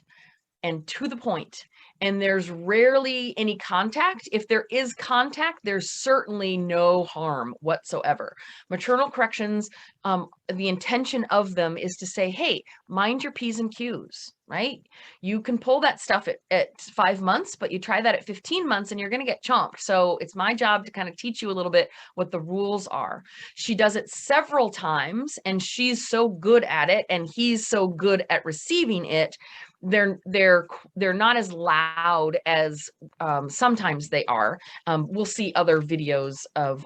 and to the point. And there's rarely any contact. If there is contact, there's certainly no harm whatsoever. Maternal corrections, the intention of them is to say, hey, mind your P's and Q's, right? You can pull that stuff at 5 months, but you try that at 15 months and you're going to get chomped. So it's my job to kind of teach you a little bit what the rules are. She does it several times and she's so good at it and he's so good at receiving it. They're not as loud as sometimes they are. We'll see other videos of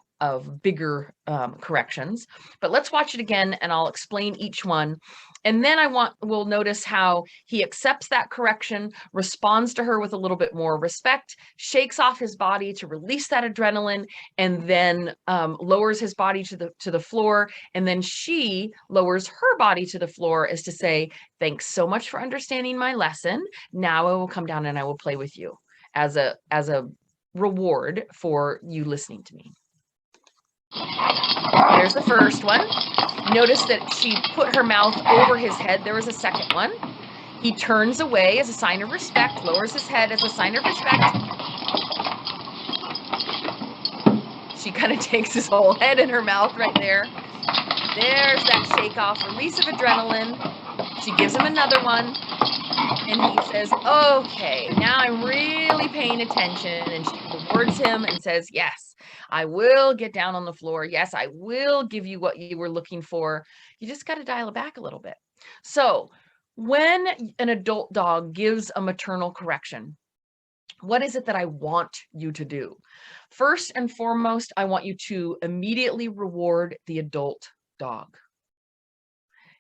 bigger corrections, but let's watch it again and I'll explain each one. And then we'll notice how he accepts that correction, responds to her with a little bit more respect, shakes off his body to release that adrenaline, and then lowers his body to the floor. And then she lowers her body to the floor as to say, thanks so much for understanding my lesson. Now I will come down and I will play with you as a reward for you listening to me. There's the first one. Notice that she put her mouth over his head. There was a second one. He turns away as a sign of respect, lowers his head as a sign of respect. She kind of takes his whole head in her mouth right there. There's that shake off, release of adrenaline. She gives him another one. And he says, okay, now I'm really paying attention. And she rewards him and says, yes, I will get down on the floor. Yes, I will give you what you were looking for. You just got to dial it back a little bit. So when an adult dog gives a maternal correction, what is it that I want you to do? First and foremost, I want you to immediately reward the adult dog.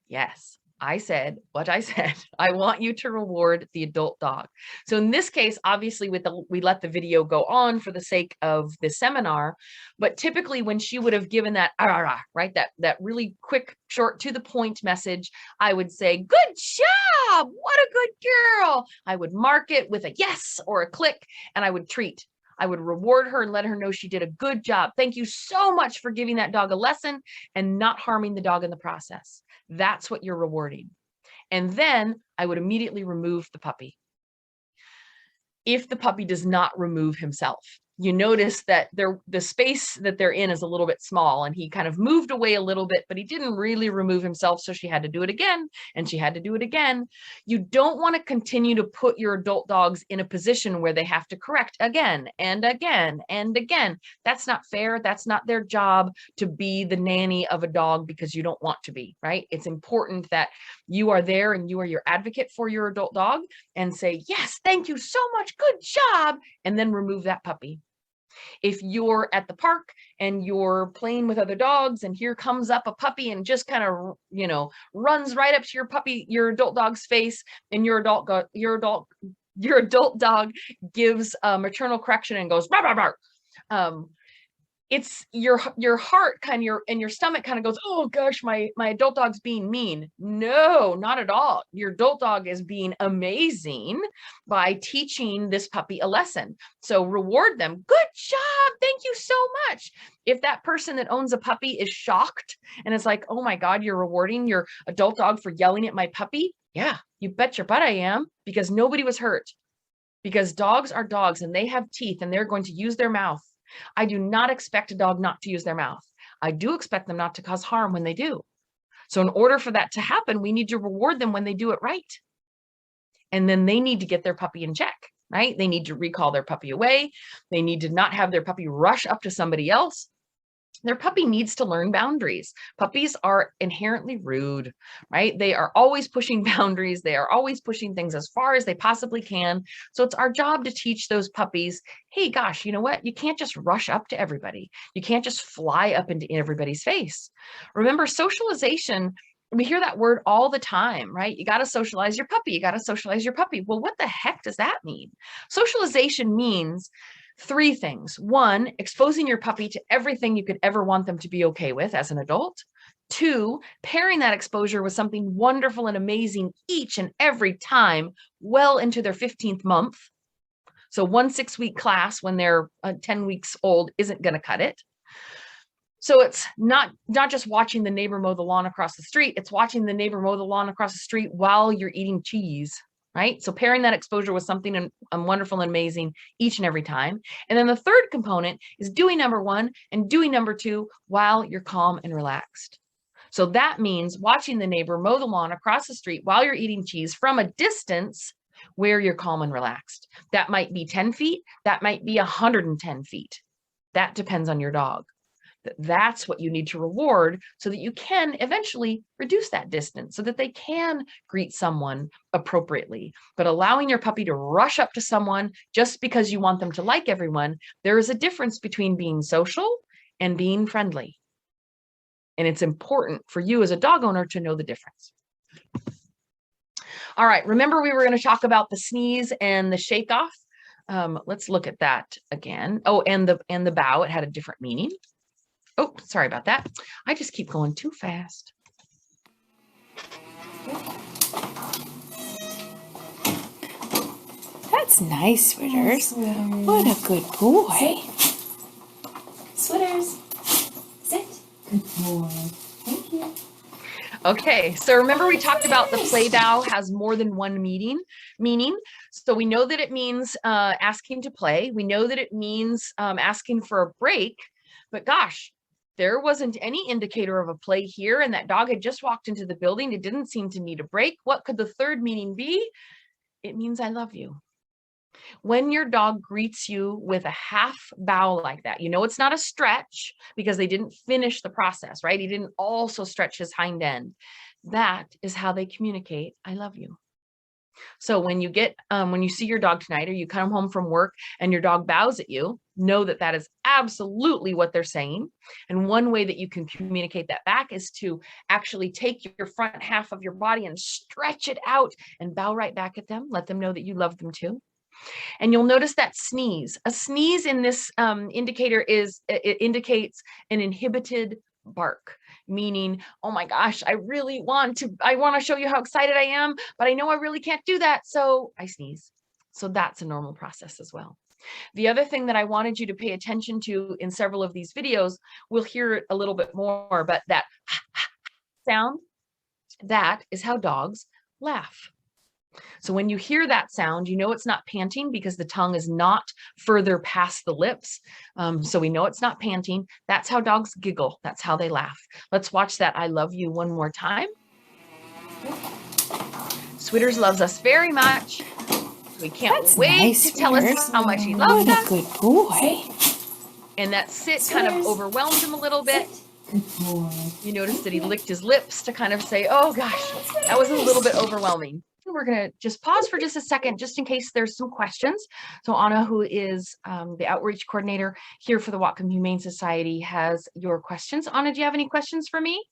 Yes, I said what I said. I want you to reward the adult dog. So in this case, obviously we let the video go on for the sake of the seminar, but typically when she would have given that right, that really quick, short, to the point message, I would say, good job, what a good girl. I would mark it with a yes or a click, and I would treat. I would reward her and let her know she did a good job. Thank you so much for giving that dog a lesson and not harming the dog in the process. That's what you're rewarding. And then I would immediately remove the puppy if the puppy does not remove himself. you notice that the space that they're in is a little bit small, and he kind of moved away a little bit, but he didn't really remove himself. So she had to do it again, and she had to do it again. You don't want to continue to put your adult dogs in a position where they have to correct again and again and again. That's not fair. That's not their job to be the nanny of a dog because you don't want to be, right? It's important that you are there and you are your advocate for your adult dog and say, yes, thank you so much. Good job. And then remove that puppy. If you're at the park and you're playing with other dogs and here comes up a puppy and just kind of, runs right up to your adult dog's face, and your adult dog gives a maternal correction and goes, "Bar, bar, bar." It's your heart and your stomach kind of goes, oh gosh, my adult dog's being mean. No, not at all. Your adult dog is being amazing by teaching this puppy a lesson. So reward them. Good job. Thank you so much. If that person that owns a puppy is shocked and is like, oh my God, you're rewarding your adult dog for yelling at my puppy. Yeah, you bet your butt I am, because nobody was hurt. Because dogs are dogs and they have teeth and they're going to use their mouth. I do not expect a dog not to use their mouth. I do expect them not to cause harm when they do. So in order for that to happen, we need to reward them when they do it right. And then they need to get their puppy in check, right? They need to recall their puppy away. They need to not have their puppy rush up to somebody else. Their puppy needs to learn boundaries. Puppies are inherently rude, right? They are always pushing boundaries. They are always pushing things as far as they possibly can. So it's our job to teach those puppies, hey, gosh, you know what? You can't just rush up to everybody. You can't just fly up into everybody's face. Remember, socialization, we hear that word all the time, right? You got to socialize your puppy. You got to socialize your puppy. Well, what the heck does that mean? Socialization means three things. One, exposing your puppy to everything you could ever want them to be okay with as an adult. Two, pairing that exposure with something wonderful and amazing each and every time well into their 15th month. So 1 6-week class when they're 10 weeks old isn't going to cut it. So it's not just watching the neighbor mow the lawn across the street. It's watching the neighbor mow the lawn across the street while you're eating cheese. Right? So pairing that exposure with something wonderful and amazing each and every time. And then the third component is doing number one and doing number two while you're calm and relaxed. So that means watching the neighbor mow the lawn across the street while you're eating cheese from a distance where you're calm and relaxed. That might be 10 feet. That might be 110 feet. That depends on your dog. That's what you need to reward so that you can eventually reduce that distance so that they can greet someone appropriately. But allowing your puppy to rush up to someone just because you want them to like everyone, there is a difference between being social and being friendly. And it's important for you as a dog owner to know the difference. All right, remember we were going to talk about the sneeze and the shake off. Let's look at that again. Oh, and the bow, it had a different meaning. Oh, sorry about that. I just keep going too fast. That's nice, Switters. What a good boy. Switters, sit. Good boy. Thank you. Okay, so remember we talked about the play bow has more than one meaning. So we know that it means asking to play. We know that it means asking for a break. But gosh, there wasn't any indicator of a play here, and that dog had just walked into the building. It didn't seem to need a break. What could the third meaning be? It means I love you. When your dog greets you with a half bow like that, you know it's not a stretch because they didn't finish the process, right? He didn't also stretch his hind end. That is how they communicate, I love you. So when you see your dog tonight, or you come home from work and your dog bows at you, know that that is absolutely what they're saying. And one way that you can communicate that back is to actually take your front half of your body and stretch it out and bow right back at them. Let them know that you love them too. And you'll notice that sneeze. A sneeze in this indicator it indicates an inhibited bark, meaning, oh my gosh, I want to show you how excited I am, but I know I really can't do that, so I sneeze. So that's a normal process as well. The other thing that I wanted you to pay attention to in several of these videos, we'll hear it a little bit more, but that sound, that is how dogs laugh. So when you hear that sound, you know it's not panting because the tongue is not further past the lips. So we know it's not panting. That's how dogs giggle. That's how they laugh. Let's watch that I love you one more time. Sweeters loves us very much. We can't That's wait nice, to tell us Sweeters. how much he loves What a us. good boy. And that sit kind of overwhelmed him a little bit. Good boy. You notice that he licked his lips to kind of say, oh gosh, that was a little bit overwhelming. We're going to just pause for just a second, just in case there's some questions. So Anna, who is the outreach coordinator here for the Whatcom Humane Society, has your questions. Anna, do you have any questions for me?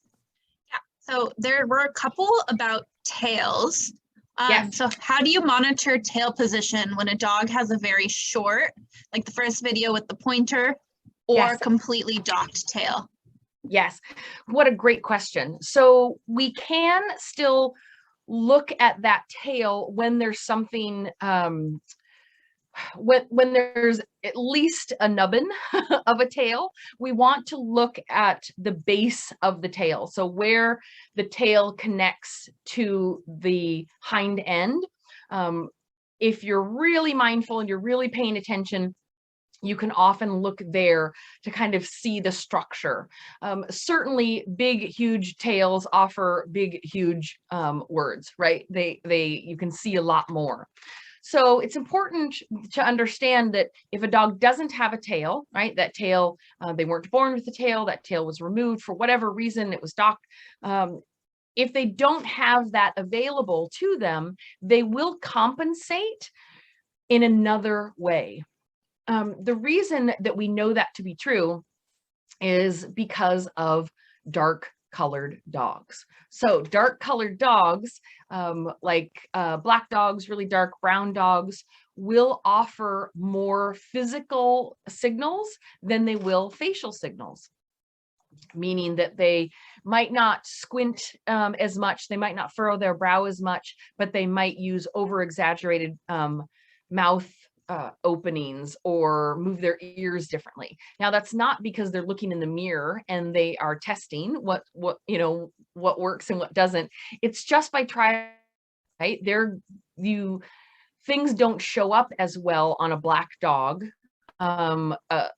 So there were a couple about tails. Yes. So how do you monitor tail position when a dog has a very short, like the first video with the pointer, or Yes. completely docked tail? Yes. What a great question. So we can still look at that tail when there's something, when there's at least a nubbin of a tail. We want to look at the base of the tail. So where the tail connects to the hind end. If you're really mindful and you're really paying attention, you can often look there to kind of see the structure. Certainly big, huge tails offer big, huge words, right? You can see a lot more. So it's important to understand that if a dog doesn't have a tail, right, that tail, they weren't born with the tail, that tail was removed for whatever reason, it was docked. If they don't have that available to them, they will compensate in another way. The reason that we know that to be true is because of dark colored dogs. So dark colored dogs, like black dogs, really dark brown dogs, will offer more physical signals than they will facial signals, meaning that they might not squint as much, they might not furrow their brow as much, but they might use over-exaggerated mouth openings or move their ears differently. Now that's not because they're looking in the mirror and they are testing what works and what doesn't. It's just by trying, right? Things don't show up as well on a black dog.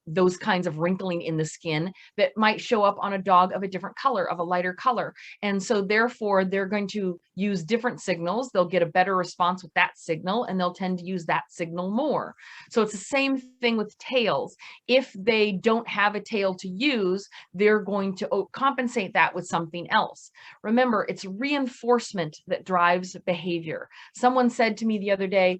Those kinds of wrinkling in the skin that might show up on a dog of a different color, of a lighter color. And so therefore they're going to use different signals. They'll get a better response with that signal and they'll tend to use that signal more. So it's the same thing with tails. If they don't have a tail to use, they're going to compensate that with something else. Remember, it's reinforcement that drives behavior. Someone said to me the other day,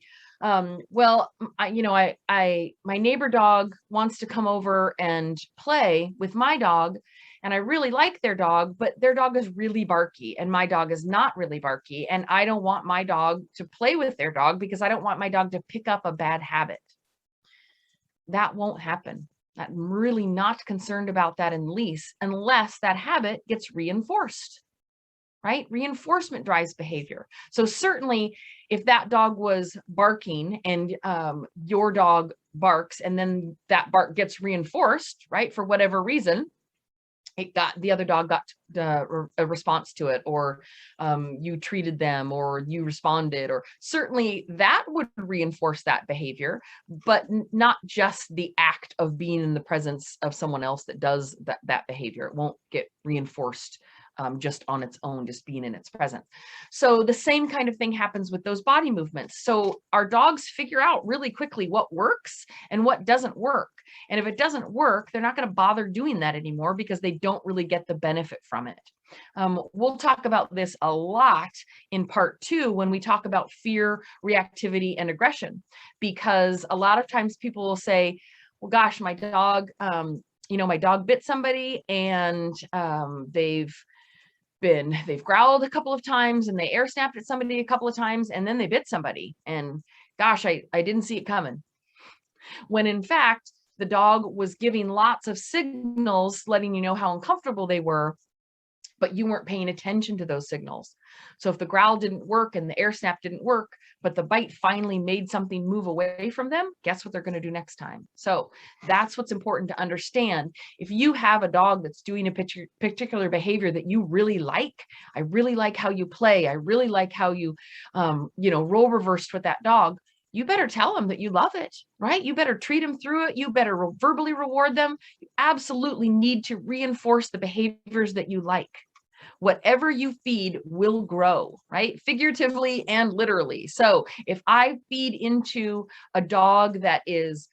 well, my neighbor dog wants to come over and play with my dog, and I really like their dog, but their dog is really barky and my dog is not really barky. And I don't want my dog to play with their dog because I don't want my dog to pick up a bad habit. That won't happen. I'm really not concerned about that in lease unless that habit gets reinforced. Right? Reinforcement drives behavior. So certainly if that dog was barking and your dog barks and then that bark gets reinforced, right? For whatever reason, the other dog got a response to it, or you treated them, or you responded, or certainly that would reinforce that behavior, but not just the act of being in the presence of someone else that does that behavior. It won't get reinforced just on its own, just being in its presence. So the same kind of thing happens with those body movements. So our dogs figure out really quickly what works and what doesn't work. And if it doesn't work, they're not going to bother doing that anymore because they don't really get the benefit from it. We'll talk about this a lot in part 2 when we talk about fear, reactivity, and aggression, because a lot of times people will say, well, gosh, my dog, my dog bit somebody and they've growled a couple of times and they air snapped at somebody a couple of times and then they bit somebody. And gosh, I didn't see it coming. When in fact, the dog was giving lots of signals letting you know how uncomfortable they were. but you weren't paying attention to those signals. So if the growl didn't work and the air snap didn't work, but the bite finally made something move away from them, guess what they're going to do next time? So that's what's important to understand. If you have a dog that's doing a particular behavior that you really like, I really like how you play, I really like how you, role reversed with that dog, you better tell them that you love it, right? You better treat them through it. You better verbally reward them. You absolutely need to reinforce the behaviors that you like. Whatever you feed will grow, right? Figuratively and literally. So if I feed into a dog that is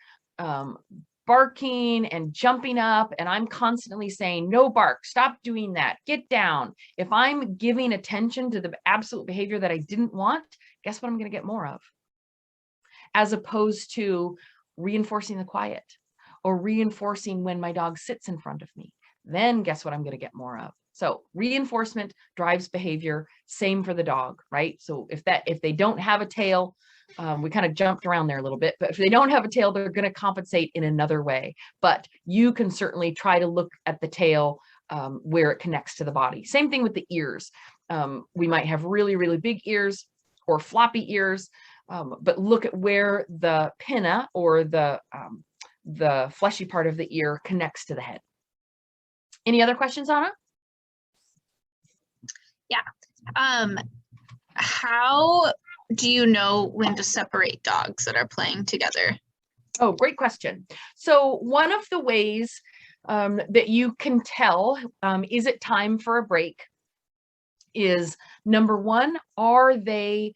barking and jumping up, and I'm constantly saying, no bark, stop doing that, get down. If I'm giving attention to the absolute behavior that I didn't want, guess what I'm going to get more of? As opposed to reinforcing the quiet or reinforcing when my dog sits in front of me, then guess what I'm going to get more of? So reinforcement drives behavior, same for the dog, right? So if they don't have a tail, we kind of jumped around there a little bit, but if they don't have a tail, they're going to compensate in another way. But you can certainly try to look at the tail where it connects to the body. Same thing with the ears. We might have really, really big ears or floppy ears, but look at where the pinna or the fleshy part of the ear connects to the head. Any other questions, Anna? Yeah. How do you know when to separate dogs that are playing together? Oh, great question. So one of the ways that you can tell, is it time for a break, is number one, are they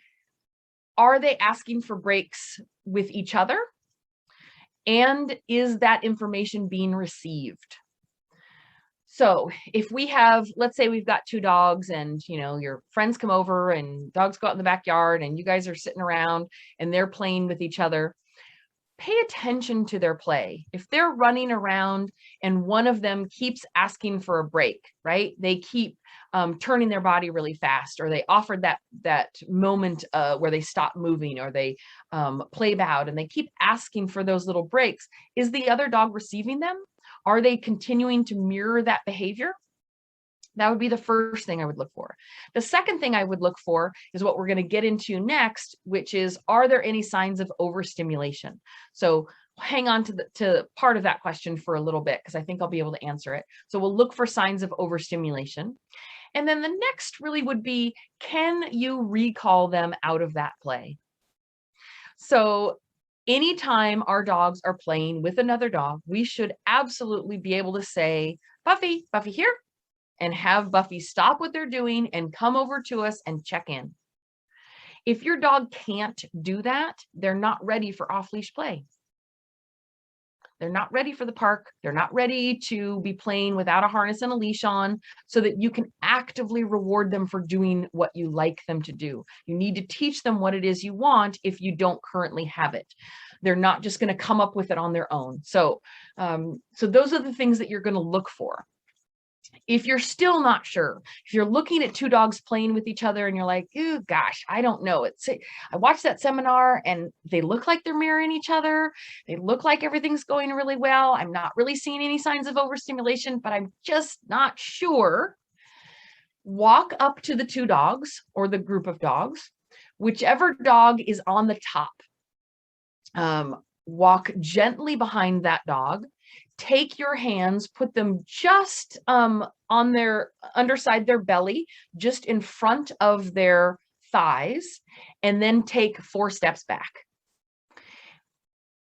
asking for breaks with each other? And is that information being received? So if we have, let's say we've got two dogs and, your friends come over and dogs go out in the backyard and you guys are sitting around and they're playing with each other, pay attention to their play. If they're running around and one of them keeps asking for a break, right? They keep turning their body really fast, or they offered that moment where they stop moving, or they play bowed and they keep asking for those little breaks. Is the other dog receiving them? Are they continuing to mirror that behavior? That would be the first thing I would look for. The second thing I would look for is what we're going to get into next, which is, are there any signs of overstimulation? So hang on to part of that question for a little bit, because I think I'll be able to answer it. So we'll look for signs of overstimulation. And then the next really would be, can you recall them out of that play? So anytime our dogs are playing with another dog, we should absolutely be able to say, Buffy, Buffy here, and have Buffy stop what they're doing and come over to us and check in. If your dog can't do that, they're not ready for off-leash play. They're not ready for the park. They're not ready to be playing without a harness and a leash on, so that you can actively reward them for doing what you like them to do. You need to teach them what it is you want if you don't currently have it. They're not just going to come up with it on their own. So, so those are the things that you're going to look for. If you're still not sure, if you're looking at two dogs playing with each other and you're like, oh gosh, I don't know. I watched that seminar and they look like they're mirroring each other. They look like everything's going really well. I'm not really seeing any signs of overstimulation, but I'm just not sure. Walk up to the two dogs or the group of dogs, whichever dog is on the top. Walk gently behind that dog. Take your hands, put them just on their underside their belly, just in front of their thighs, and then take 4 steps back.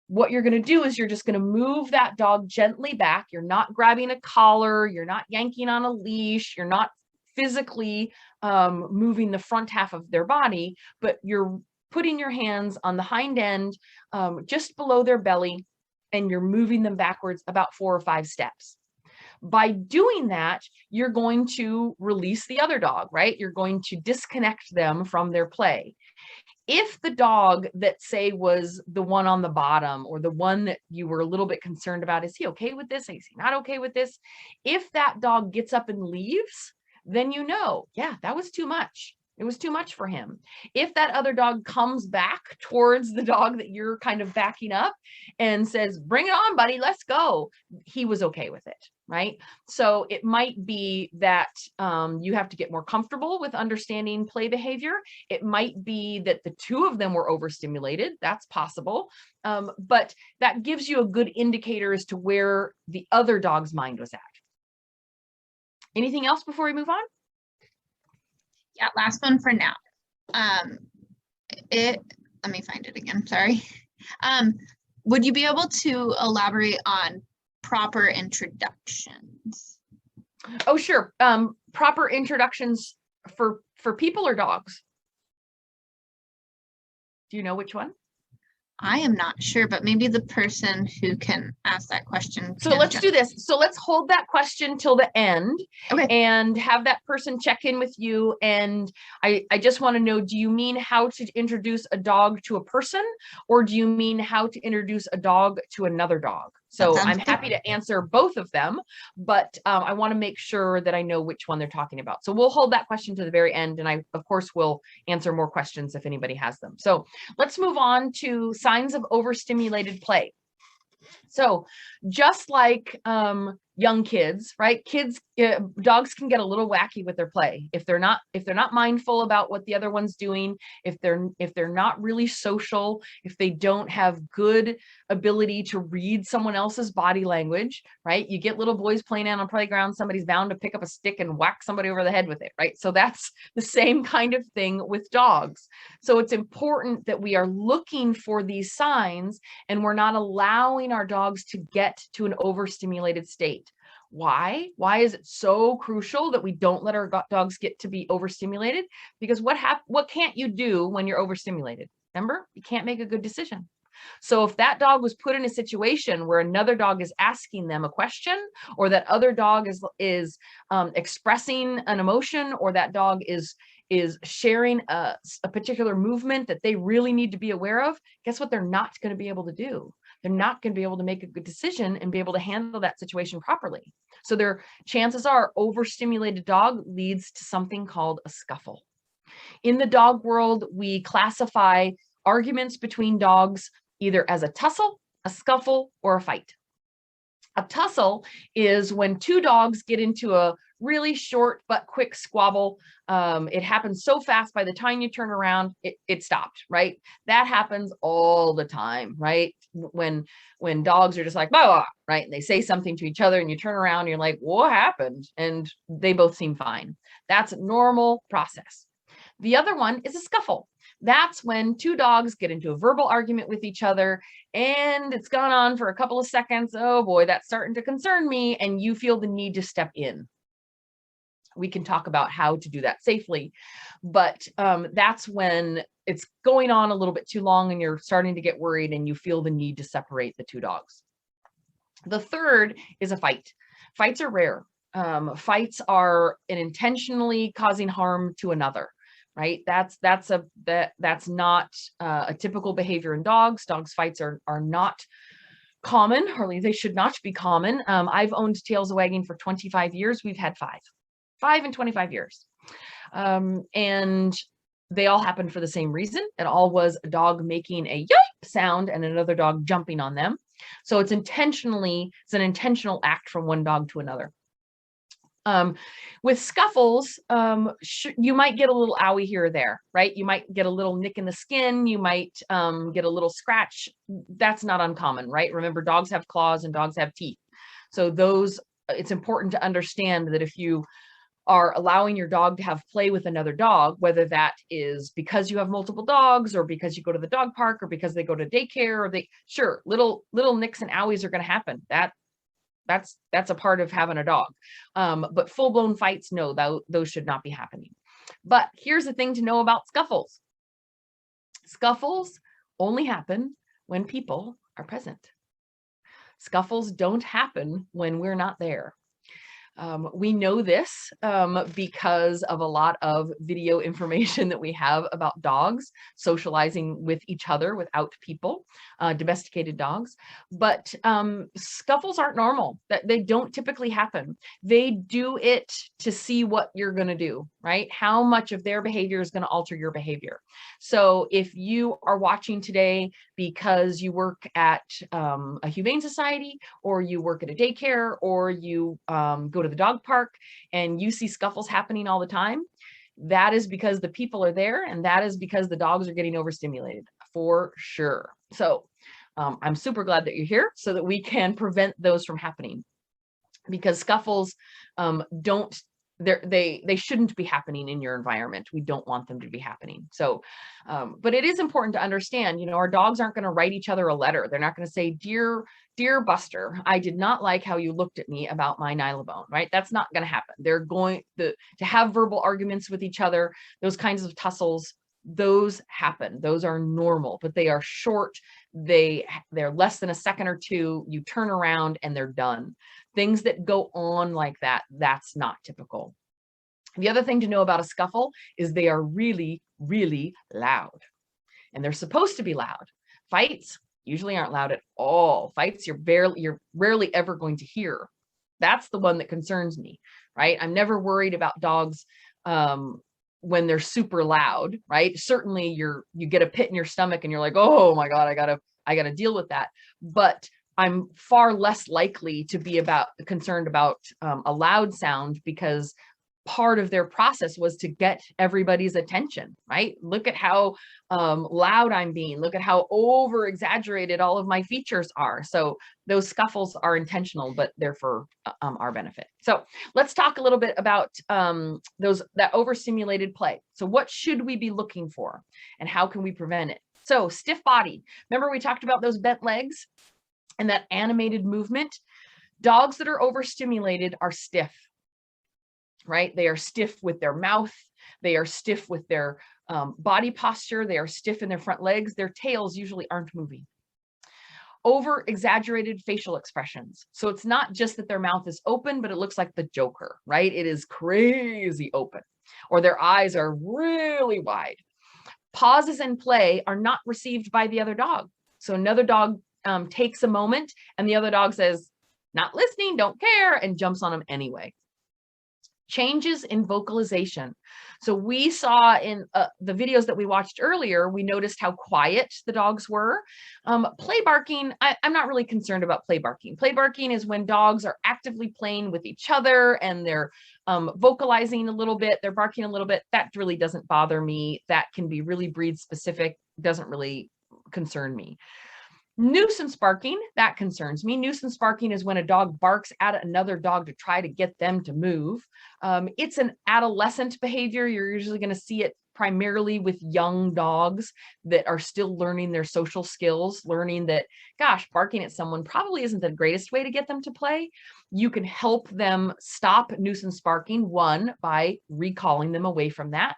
What you're going to do is you're just going to move that dog gently back. You're not grabbing a collar. You're not yanking on a leash. You're not physically moving the front half of their body, but you're putting your hands on the hind end, just below their belly, and you're moving them backwards about 4 or 5 steps. By doing that, you're going to release the other dog, right? You're going to disconnect them from their play. If the dog that, say, was the one on the bottom, or the one that you were a little bit concerned about, is he okay with this? Is he not okay with this? If that dog gets up and leaves, then you know, yeah, that was too much. It was too much for him. If that other dog comes back towards the dog that you're kind of backing up and says, bring it on, buddy, let's go, he was okay with it, right? So it might be that you have to get more comfortable with understanding play behavior. It might be that the two of them were overstimulated. That's possible. But that gives you a good indicator as to where the other dog's mind was at. Anything else before we move on? Yeah, last one for now. Let me find it again, sorry. Would you be able to elaborate on proper introductions? Oh, sure. Proper introductions for people or dogs? Do you know which one? I am not sure, but maybe the person who can ask that question. So let's do this. So let's hold that question till the end, okay, and have that person check in with you. And I just want to know, do you mean how to introduce a dog to a person, or do you mean how to introduce a dog to another dog? So I'm happy to answer both of them, but I want to make sure that I know which one they're talking about. So we'll hold that question to the very end, and I, of course, will answer more questions if anybody has them. So let's move on to signs of overstimulated play. So just like young kids, right? Dogs can get a little wacky with their play. If they're not mindful about what the other one's doing, if they're not really social, if they don't have good ability to read someone else's body language, right? You get little boys playing out on a playground, somebody's bound to pick up a stick and whack somebody over the head with it, right? So that's the same kind of thing with dogs. So it's important that we are looking for these signs and we're not allowing our dogs to get to an overstimulated state. Why? Why is it so crucial that we don't let our dogs get to be overstimulated? Because what can't you do when you're overstimulated? Remember, you can't make a good decision. So if that dog was put in a situation where another dog is asking them a question, or that other dog is expressing an emotion, or that dog is sharing a particular movement that they really need to be aware of, guess what they're not going to be able to do? They're not going to be able to make a good decision and be able to handle that situation properly. So their chances are overstimulated dog leads to something called a scuffle. In the dog world, we classify arguments between dogs either as a tussle, a scuffle, or a fight. A tussle is when two dogs get into a really short but quick squabble. It happens so fast, by the time you turn around, it stopped, right? That happens all the time, right? When dogs are just like, blah, blah, right? And they say something to each other and you turn around and you're like, what happened? And they both seem fine. That's a normal process. The other one is a scuffle. That's when two dogs get into a verbal argument with each other and it's gone on for a couple of seconds. Oh boy, that's starting to concern me. And you feel the need to step in. We can talk about how to do that safely, but that's when it's going on a little bit too long and you're starting to get worried and you feel the need to separate the two dogs. The third is a fight. Fights are rare. Fights are an intentionally causing harm to another. Right? That's not a typical behavior in dogs. Dogs fights are not common, or they should not be common. I've owned Tails-A-Wagging for 25 years. We've had five in 25 years. And they all happened for the same reason. It all was a dog making a yip sound and another dog jumping on them. So it's an intentional act from one dog to another. With scuffles, you might get a little owie here or there, right? You might get a little nick in the skin. You might get a little scratch. That's not uncommon, right? Remember, dogs have claws and dogs have teeth. So it's important to understand that if you are allowing your dog to have play with another dog, whether that is because you have multiple dogs or because you go to the dog park or because they go to daycare, or sure, little nicks and owies are going to happen. That's a part of having a dog. But full-blown fights, no, those should not be happening. But here's the thing to know about scuffles. Scuffles only happen when people are present. Scuffles don't happen when we're not there. We know this because of a lot of video information that we have about dogs socializing with each other without people, domesticated dogs. But scuffles aren't normal. That they don't typically happen. They do it to see what you're going to do, right? How much of their behavior is going to alter your behavior. So if you are watching today because you work at a humane society, or you work at a daycare, or you go to the dog park and you see scuffles happening all the time, that is because the people are there, and that is because the dogs are getting overstimulated for sure. So I'm super glad that you're here so that we can prevent those from happening, because scuffles they shouldn't be happening in your environment. We don't want them to be happening. So, but it is important to understand, you know, our dogs aren't going to write each other a letter. They're not going to say, dear Buster, I did not like how you looked at me about my nylabone, right? That's not going to happen. They're going to have verbal arguments with each other. Those kinds of tussles, those happen. Those are normal, but they are short. They're less than a second or two. You turn around and they're done. Things that go on like that, that's not typical. The other thing to know about a scuffle is they are really, really loud, and they're supposed to be loud. Fights usually aren't loud at all. Fights you're rarely ever going to hear. That's the one that concerns me, right? I'm never worried about dogs when they're super loud, right? Certainly you get a pit in your stomach and you're like, oh my God, I gotta deal with that. But I'm far less likely to be concerned about a loud sound, because part of their process was to get everybody's attention, right? Look at how loud I'm being. Look at how over exaggerated all of my features are. So those scuffles are intentional, but they're for our benefit. So let's talk a little bit about that overstimulated play. So what should we be looking for, and how can we prevent it? So stiff body. Remember we talked about those bent legs and that animated movement? Dogs that are overstimulated are stiff, right? They are stiff with their mouth. They are stiff with their body posture. They are stiff in their front legs. Their tails usually aren't moving. Over exaggerated facial expressions. So it's not just that their mouth is open, but it looks like the Joker, right? It is crazy open, or their eyes are really wide. Pauses in play are not received by the other dog. So another dog takes a moment and the other dog says, not listening, don't care, and jumps on them anyway. Changes in vocalization. So we saw in the videos that we watched earlier, we noticed how quiet the dogs were. Play barking, I'm not really concerned about play barking. Play barking is when dogs are actively playing with each other and they're vocalizing a little bit, they're barking a little bit. That really doesn't bother me. That can be really breed specific, doesn't really concern me. Nuisance sparking, that concerns me. Nuisance sparking is when a dog barks at another dog to try to get them to move. It's an adolescent behavior. You're usually going to see it primarily with young dogs that are still learning their social skills, learning that, gosh, barking at someone probably isn't the greatest way to get them to play. You can help them stop nuisance sparking, one, by recalling them away from that.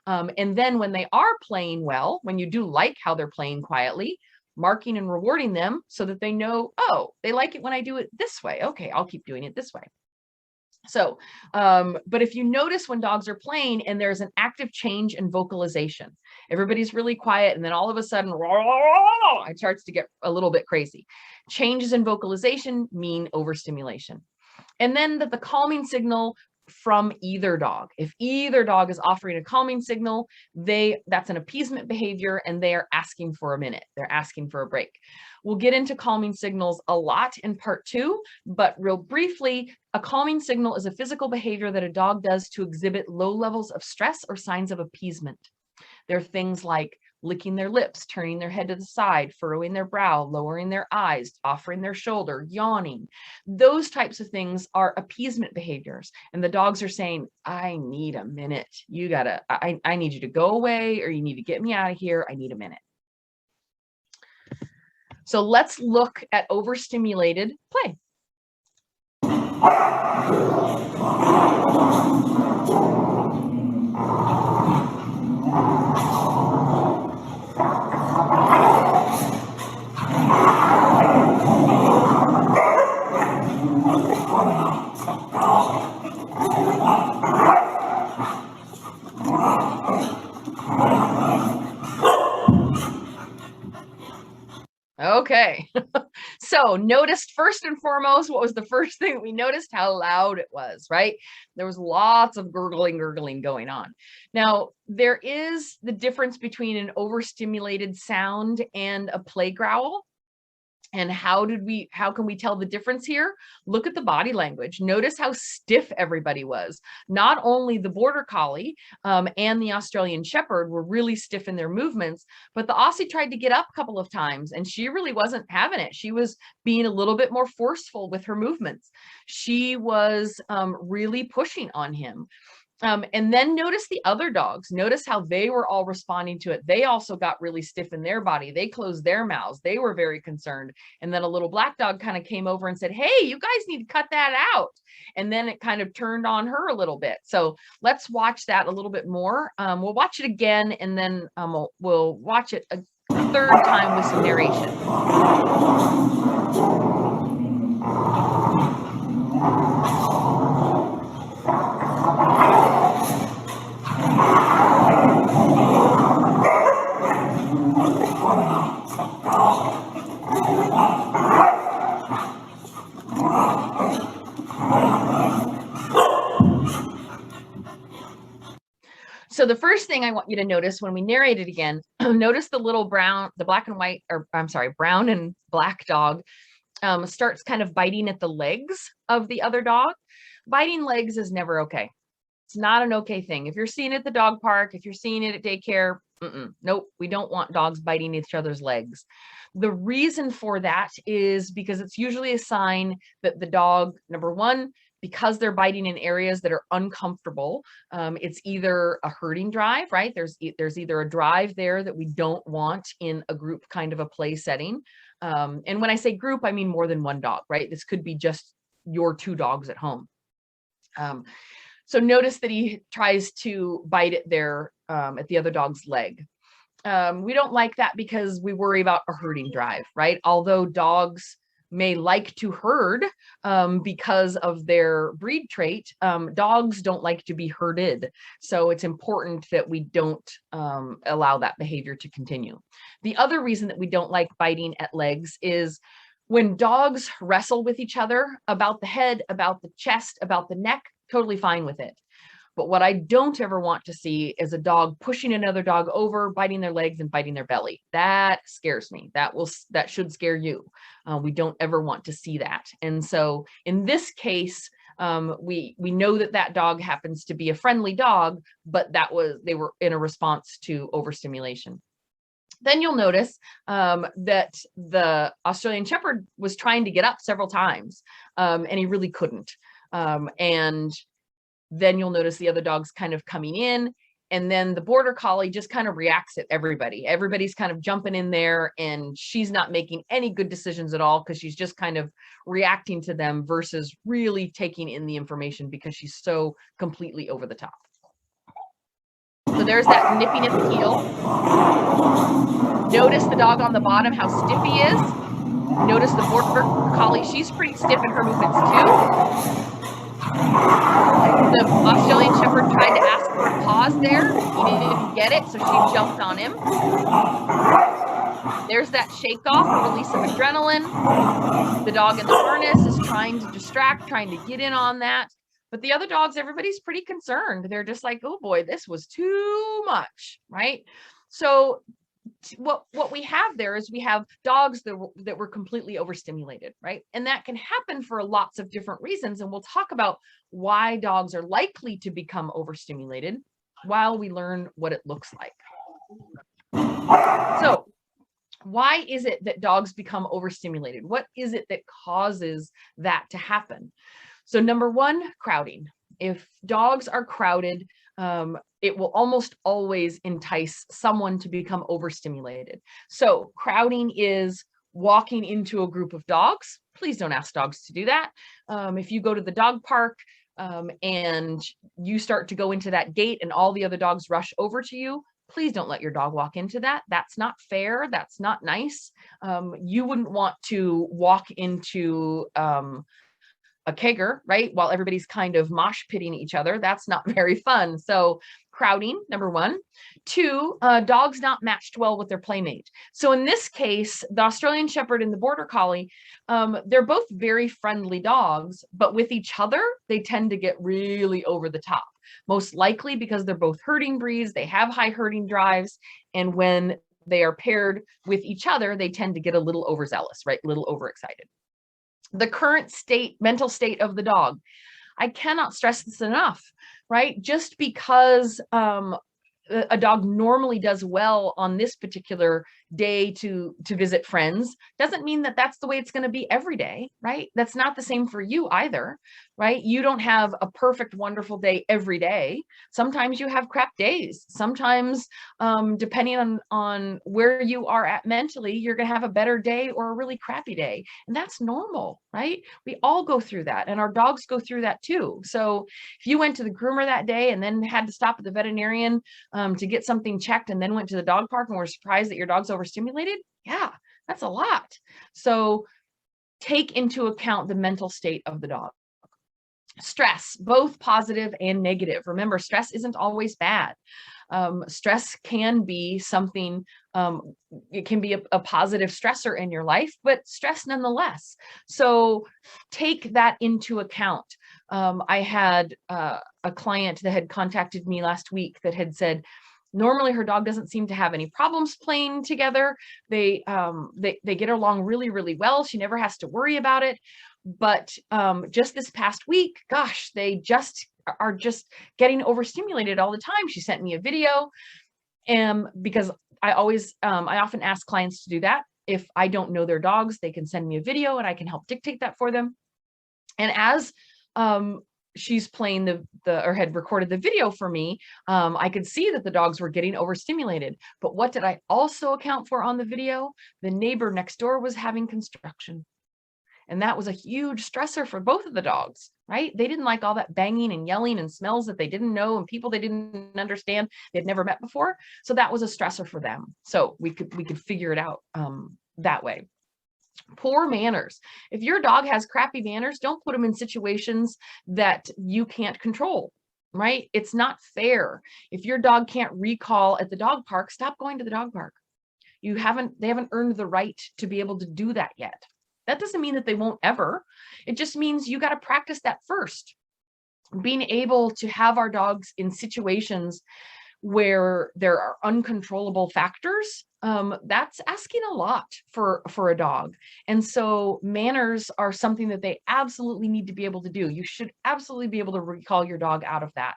And then when they are playing well, when you do like how they're playing quietly, marking and rewarding them so that they know, oh, they like it when I do it this way. Okay, I'll keep doing it this way. So, but if you notice when dogs are playing and there's an active change in vocalization, everybody's really quiet and then all of a sudden, it starts to get a little bit crazy. Changes in vocalization mean overstimulation. And then that the calming signal from either dog. If either dog is offering a calming signal, that's an appeasement behavior and they are asking for a minute. They're asking for a break. We'll get into calming signals a lot in part 2, but real briefly, a calming signal is a physical behavior that a dog does to exhibit low levels of stress or signs of appeasement. There are things like licking their lips, turning their head to the side, furrowing their brow, lowering their eyes, offering their shoulder, yawning. Those types of things are appeasement behaviors. And the dogs are saying, I need a minute. I need you to go away, or you need to get me out of here. I need a minute. So let's look at overstimulated play. Okay. So noticed first and foremost, what was the first thing we noticed? How loud it was, right? There was lots of gurgling going on. Now, there is the difference between an overstimulated sound and a play growl. And how can we tell the difference here? Look at the body language. Notice how stiff everybody was. Not only the Border Collie and the Australian Shepherd were really stiff in their movements, but the Aussie tried to get up a couple of times and she really wasn't having it. She was being a little bit more forceful with her movements. She was really pushing on him. And then notice the other dogs. Notice how they were all responding to it. They also got really stiff in their body. They closed their mouths. They were very concerned. And then a little black dog kind of came over and said, hey, you guys need to cut that out. And then it kind of turned on her a little bit. So let's watch that a little bit more. We'll watch it again, and then we'll watch it a third time with some narration. So the first thing I want you to notice when we narrate it again, notice the little brown, the black and white, or I'm sorry, brown and black dog starts kind of biting at the legs of the other dog. Biting legs is never okay. It's not an okay thing. If you're seeing it at the dog park, if you're seeing it at daycare, nope, we don't want dogs biting each other's legs. The reason for that is because it's usually a sign that the dog, number one, because they're biting in areas that are uncomfortable, it's either a herding drive, right? There's either a drive there that we don't want in a group kind of a play setting. And when I say group, I mean more than one dog, right? This could be just your two dogs at home. So notice that he tries to bite at at the other dog's leg. We don't like that because we worry about a herding drive, right? Although dogs may like to herd because of their breed trait, dogs don't like to be herded. So it's important that we don't allow that behavior to continue. The other reason that we don't like biting at legs is when dogs wrestle with each other about the head, about the chest, about the neck, totally fine with it. But what I don't ever want to see is a dog pushing another dog over, biting their legs and biting their belly. That scares me. That should scare you. We don't ever want to see that. And so in this case, we know that dog happens to be a friendly dog, but they were in a response to overstimulation. Then you'll notice that the Australian Shepherd was trying to get up several times, and he really couldn't. And then you'll notice the other dogs kind of coming in, and then the Border Collie just kind of reacts at everybody. Everybody's kind of jumping in there, and she's not making any good decisions at all because she's just kind of reacting to them versus really taking in the information because she's so completely over the top. So there's that nipping at the heel. Notice the dog on the bottom, how stiff he is. Notice the Border Collie, she's pretty stiff in her movements too. The Australian Shepherd tried to ask for a pause there. He didn't get it, so she jumped on him. There's that Shakeoff, a release of adrenaline. The dog in the harness is trying to distract, trying to get in on that. But the other dogs, everybody's pretty concerned. They're just like, oh boy, this was too much, right? So what we have there is we have dogs that were completely overstimulated, right? And that can happen for lots of different reasons. And we'll talk about why dogs are likely to become overstimulated while we learn what it looks like. So why is it that dogs become overstimulated? What is it that causes that to happen? So number one, crowding. If dogs are crowded, it will almost always entice someone to become overstimulated. So crowding is walking into a group of dogs. Please don't ask dogs to do that. If you go to the dog park and you start to go into that gate and all the other dogs rush over to you, please don't let your dog walk into that. That's not fair. That's not nice. You wouldn't want to walk into a a kegger, right? While everybody's kind of mosh pitting each other. That's not very fun. So crowding, number one. Two, dogs not matched well with their playmate. So in this case, the Australian Shepherd and the Border Collie, they're both very friendly dogs, but with each other, they tend to get really over the top. Most likely because they're both herding breeds, they have high herding drives, and when they are paired with each other, they tend to get a little overzealous, right? A little overexcited. The current state, mental state of the dog. I cannot stress this enough, right? Just because a dog normally does well on this particular day to visit friends doesn't mean that that's the way it's going to be every day, right? That's not the same for you either, right? You don't have a perfect, wonderful day every day. Sometimes you have crap days. Sometimes, depending on where you are at mentally, you're going to have a better day or a really crappy day. And that's normal, right? We all go through that, and our dogs go through that too. So if you went to the groomer that day and then had to stop at the veterinarian to get something checked and then went to the dog park and were surprised that your dog's overstimulated, yeah, that's a lot. So take into account the mental state of the dog. Stress, both positive and negative. Remember, stress isn't always bad. Stress can be something, it can be a positive stressor in your life, but stress nonetheless. So take that into account. I had a client that had contacted me last week that had said, normally her dog doesn't seem to have any problems playing together. They get along really, really well. She never has to worry about it. But just this past week, gosh, they are just getting overstimulated all the time. She sent me a video, because I often ask clients to do that. If I don't know their dogs, they can send me a video and I can help dictate that for them. And as she's playing or had recorded the video for me, I could see that the dogs were getting overstimulated. But what did I also account for on the video? The neighbor next door was having construction. And that was a huge stressor for both of the dogs, right? They didn't like all that banging and yelling and smells that they didn't know and people they didn't understand, they'd never met before. So that was a stressor for them. So we could figure it out that way. Poor manners. If your dog has crappy manners, don't put them in situations that you can't control, right? It's not fair. If your dog can't recall at the dog park, stop going to the dog park. They haven't earned the right to be able to do that yet. That doesn't mean that they won't ever. It just means you got to practice that first. Being able to have our dogs in situations where there are uncontrollable factors, that's asking a lot for a dog. And so manners are something that they absolutely need to be able to do. You should absolutely be able to recall your dog out of that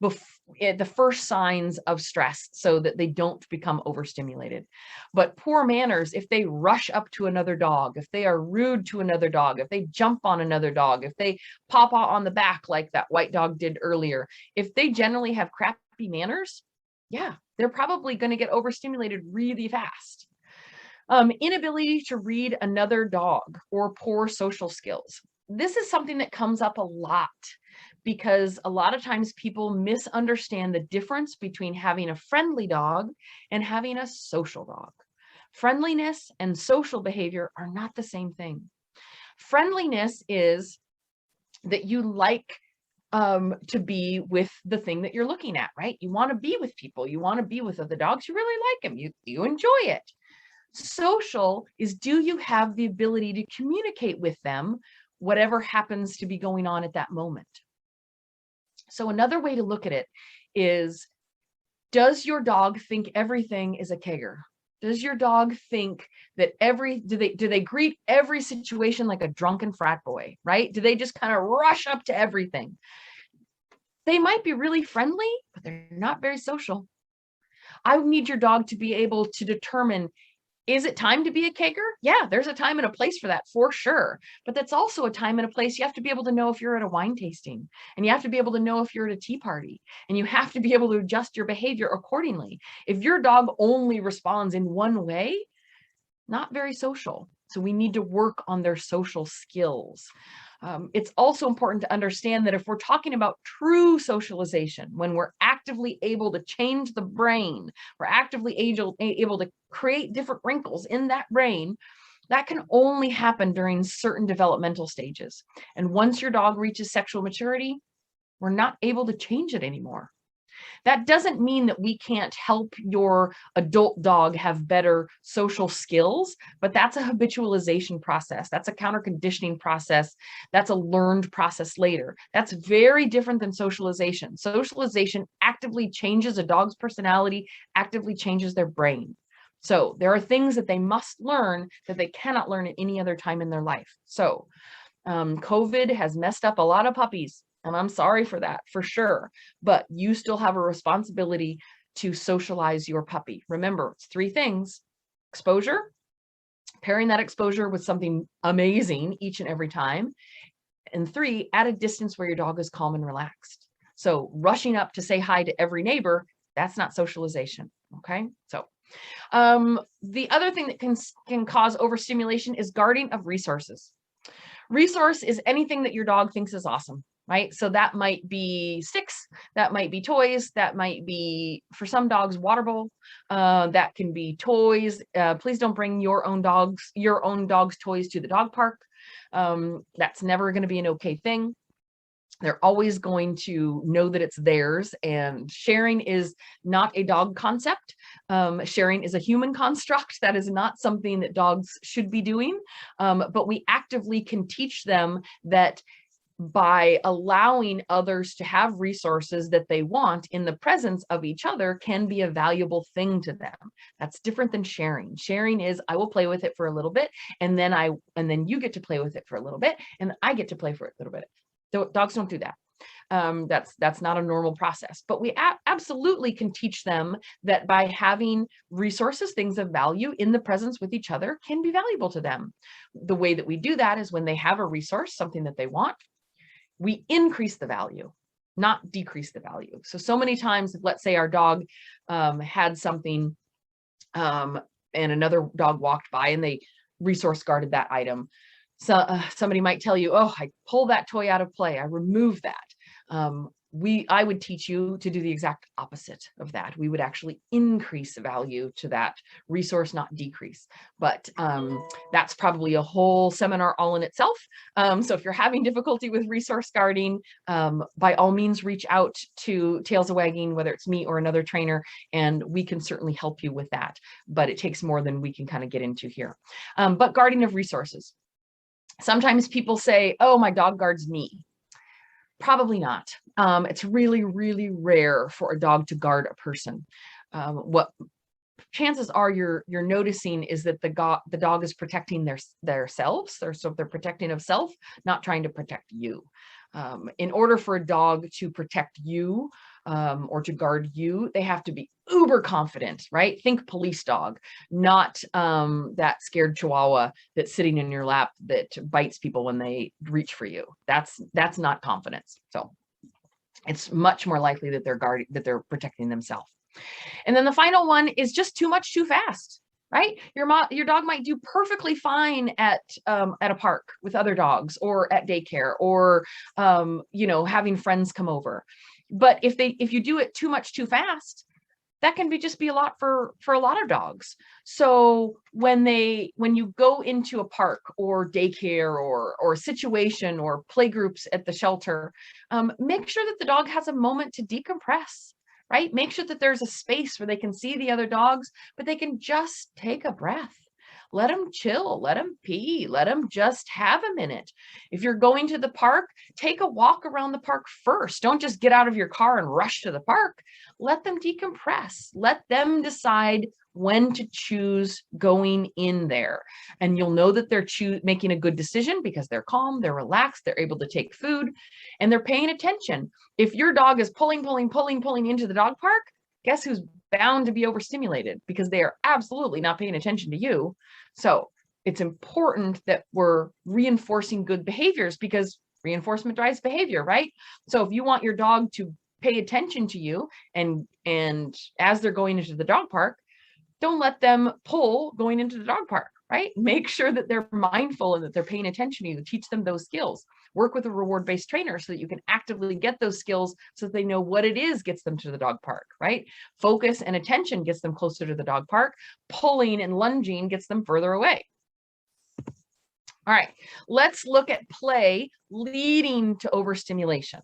the first signs of stress so that they don't become overstimulated. But poor manners, if they rush up to another dog, if they are rude to another dog, if they jump on another dog, if they paw on the back like that white dog did earlier, if they generally have crappy manners, yeah, they're probably going to get overstimulated really fast. Inability to read another dog or poor social skills. This is something that comes up a lot because a lot of times people misunderstand the difference between having a friendly dog and having a social dog. Friendliness and social behavior are not the same thing. Friendliness is that you like to be with the thing that you're looking at, right? You want to be with people. You want to be with other dogs. You really like them. You enjoy it. Social is, do you have the ability to communicate with them, whatever happens to be going on at that moment? So another way to look at it is, does your dog think everything is a kegger? Does your dog think that do they greet every situation like a drunken frat boy, right? Do they just kind of rush up to everything? They might be really friendly, but they're not very social. I need your dog to be able to determine, is it time to be a kegger? Yeah, there's a time and a place for that for sure. But that's also a time and a place. You have to be able to know if you're at a wine tasting, and you have to be able to know if you're at a tea party, and you have to be able to adjust your behavior accordingly. If your dog only responds in one way, not very social. So we need to work on their social skills. It's also important to understand that if we're talking about true socialization, when we're actively able to change the brain, we're actively able to create different wrinkles in that brain, That can only happen during certain developmental stages. And once your dog reaches sexual maturity, we're not able to change it anymore. That doesn't mean that we can't help your adult dog have better social skills, but that's a habitualization process. That's a counter conditioning process. That's a learned process later. That's very different than socialization. Socialization actively changes a dog's personality, actively changes their brain. So there are things that they must learn that they cannot learn at any other time in their life. So COVID has messed up a lot of puppies. And I'm sorry for that, for sure. But you still have a responsibility to socialize your puppy. Remember, it's 3 things: exposure, pairing that exposure with something amazing each and every time. And 3, at a distance where your dog is calm and relaxed. So rushing up to say hi to every neighbor, that's not socialization. Okay. So the other thing that can cause overstimulation is guarding of resources. Resource is anything that your dog thinks is awesome. Right? So that might be sticks, that might be toys, that might be, for some dogs, water bowl, that can be toys. Please don't bring your own dog's toys to the dog park. That's never going to be an okay thing. They're always going to know that it's theirs, and sharing is not a dog concept. Sharing is a human construct. That is not something that dogs should be doing, but we actively can teach them that by allowing others to have resources that they want in the presence of each other can be a valuable thing to them. That's different than sharing. Sharing is, I will play with it for a little bit, and then you get to play with it for a little bit, and I get to play for it a little bit. Dogs don't do that. That's not a normal process, but we absolutely can teach them that by having resources, things of value in the presence with each other can be valuable to them. The way that we do that is when they have a resource, something that they want, we increase the value, not decrease the value. So many times, let's say our dog had something and another dog walked by and they resource guarded that item. So somebody might tell you, oh, I pull that toy out of play, I remove that. I would teach you to do the exact opposite of that. We would actually increase value to that resource, not decrease. But that's probably a whole seminar all in itself. So if you're having difficulty with resource guarding, by all means, reach out to Tails-A-Wagging, whether it's me or another trainer, and we can certainly help you with that. But it takes more than we can kind of get into here. But guarding of resources. Sometimes people say, oh, my dog guards me. Probably not. It's really, really rare for a dog to guard a person. What chances are you're noticing is that the dog is protecting themselves. So they're protecting of self, not trying to protect you. In order for a dog to protect you or to guard you, they have to be uber confident, right? Think police dog, not that scared Chihuahua that's sitting in your lap that bites people when they reach for you. That's not confidence. So it's much more likely that they're protecting themselves. And then the final one is just too much too fast. Right? Your dog might do perfectly fine at a park with other dogs or at daycare or having friends come over. But if you do it too much too fast, that can just be a lot for a lot of dogs. So when you go into a park or daycare or a situation or play groups at the shelter, make sure that the dog has a moment to decompress. Right? Make sure that there's a space where they can see the other dogs, but they can just take a breath. Let them chill, let them pee, let them just have a minute. If you're going to the park, take a walk around the park first. Don't just get out of your car and rush to the park. Let them decompress. Let them decide when to choose going in there. And you'll know that they're making a good decision because they're calm, they're relaxed, they're able to take food, and they're paying attention. If your dog is pulling into the dog park, guess who's bound to be overstimulated because they are absolutely not paying attention to you. So it's important that we're reinforcing good behaviors because reinforcement drives behavior, right? So if you want your dog to pay attention to you and as they're going into the dog park, don't let them pull going into the dog park, right? Make sure that they're mindful and that they're paying attention to you. Teach them those skills. Work with a reward-based trainer so that you can actively get those skills so that they know what it is gets them to the dog park, right? Focus and attention gets them closer to the dog park. Pulling and lunging gets them further away. All right, let's look at play leading to overstimulation.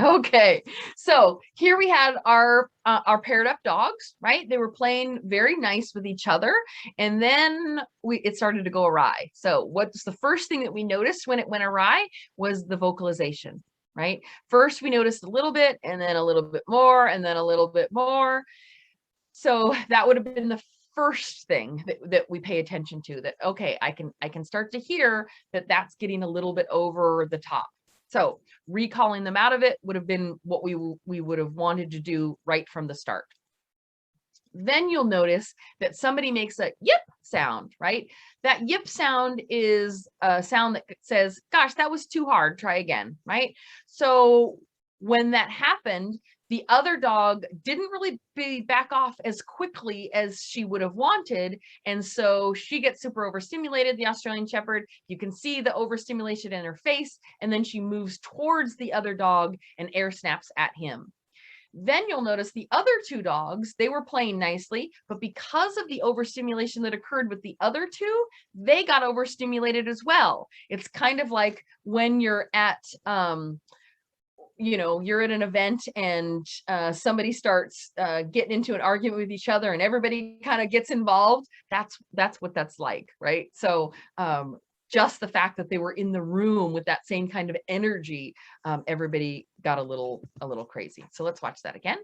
Okay, so here we had our paired up dogs, right? They were playing very nice with each other, and then it started to go awry. So what's the first thing that we noticed when it went awry was the vocalization, right? First we noticed a little bit, and then a little bit more, and then a little bit more. So that would have been the first thing that we pay attention to, that okay, I can start to hear that that's getting a little bit over the top. So recalling them out of it would have been what we would have wanted to do right from the start. Then you'll notice that somebody makes a yip sound, right? That yip sound is a sound that says, gosh, that was too hard, try again, right? So when that happened, the other dog didn't really back off as quickly as she would have wanted. And so she gets super overstimulated, the Australian Shepherd. You can see the overstimulation in her face, and then she moves towards the other dog and air snaps at him. Then you'll notice the other two dogs, they were playing nicely, but because of the overstimulation that occurred with the other two, they got overstimulated as well. It's kind of like when you're at, you know, you're at an event and somebody starts getting into an argument with each other and everybody kind of gets involved. That's what that's like, right? So just the fact that they were in the room with that same kind of energy, everybody got a little crazy. So let's watch that again.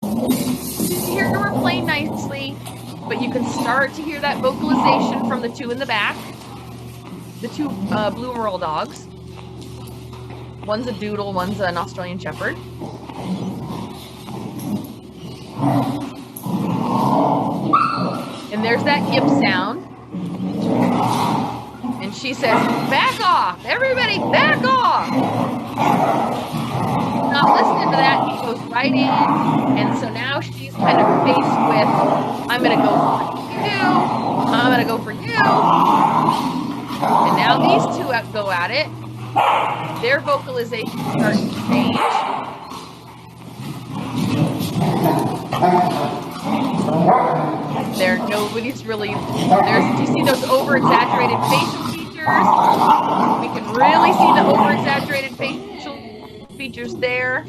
Here we're playing nicely, but you can start to hear that vocalization from the two in the back, the two blue Merle dogs. One's a doodle, one's an Australian Shepherd. And there's that yip sound. And she says, back off, everybody back off. Not listening to that, he goes right in. And so now she's kind of faced with, I'm gonna go for you, I'm gonna go for you. And now these two go at it. Their vocalization starts to change. Nobody's really, do you see those over-exaggerated facial features? We can really see the over-exaggerated facial features there.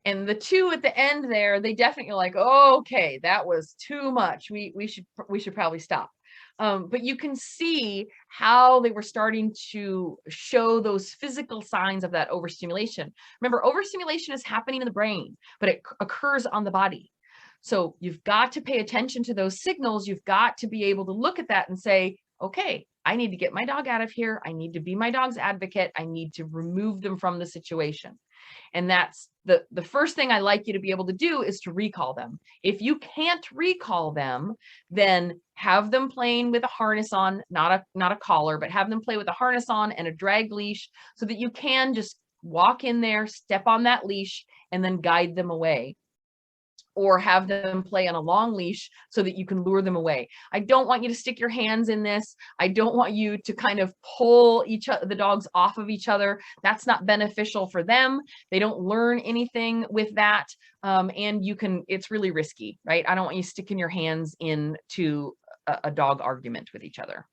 And the two at the end there, they definitely like, oh, okay, that was too much. We should probably stop. But you can see how they were starting to show those physical signs of that overstimulation. Remember, overstimulation is happening in the brain, but it occurs on the body. So you've got to pay attention to those signals. You've got to be able to look at that and say, okay, I need to get my dog out of here. I need to be my dog's advocate. I need to remove them from the situation. And that's the first thing I like you to be able to do is to recall them. If you can't recall them, then have them playing with a harness on, not a collar, but have them play with a harness on and a drag leash so that you can just walk in there, step on that leash, and then guide them away. Or have them play on a long leash so that you can lure them away. I don't want you to stick your hands in this. I don't want you to kind of pull the dogs off of each other. That's not beneficial for them. They don't learn anything with that. And it's really risky, right? I don't want you sticking your hands into a dog argument with each other.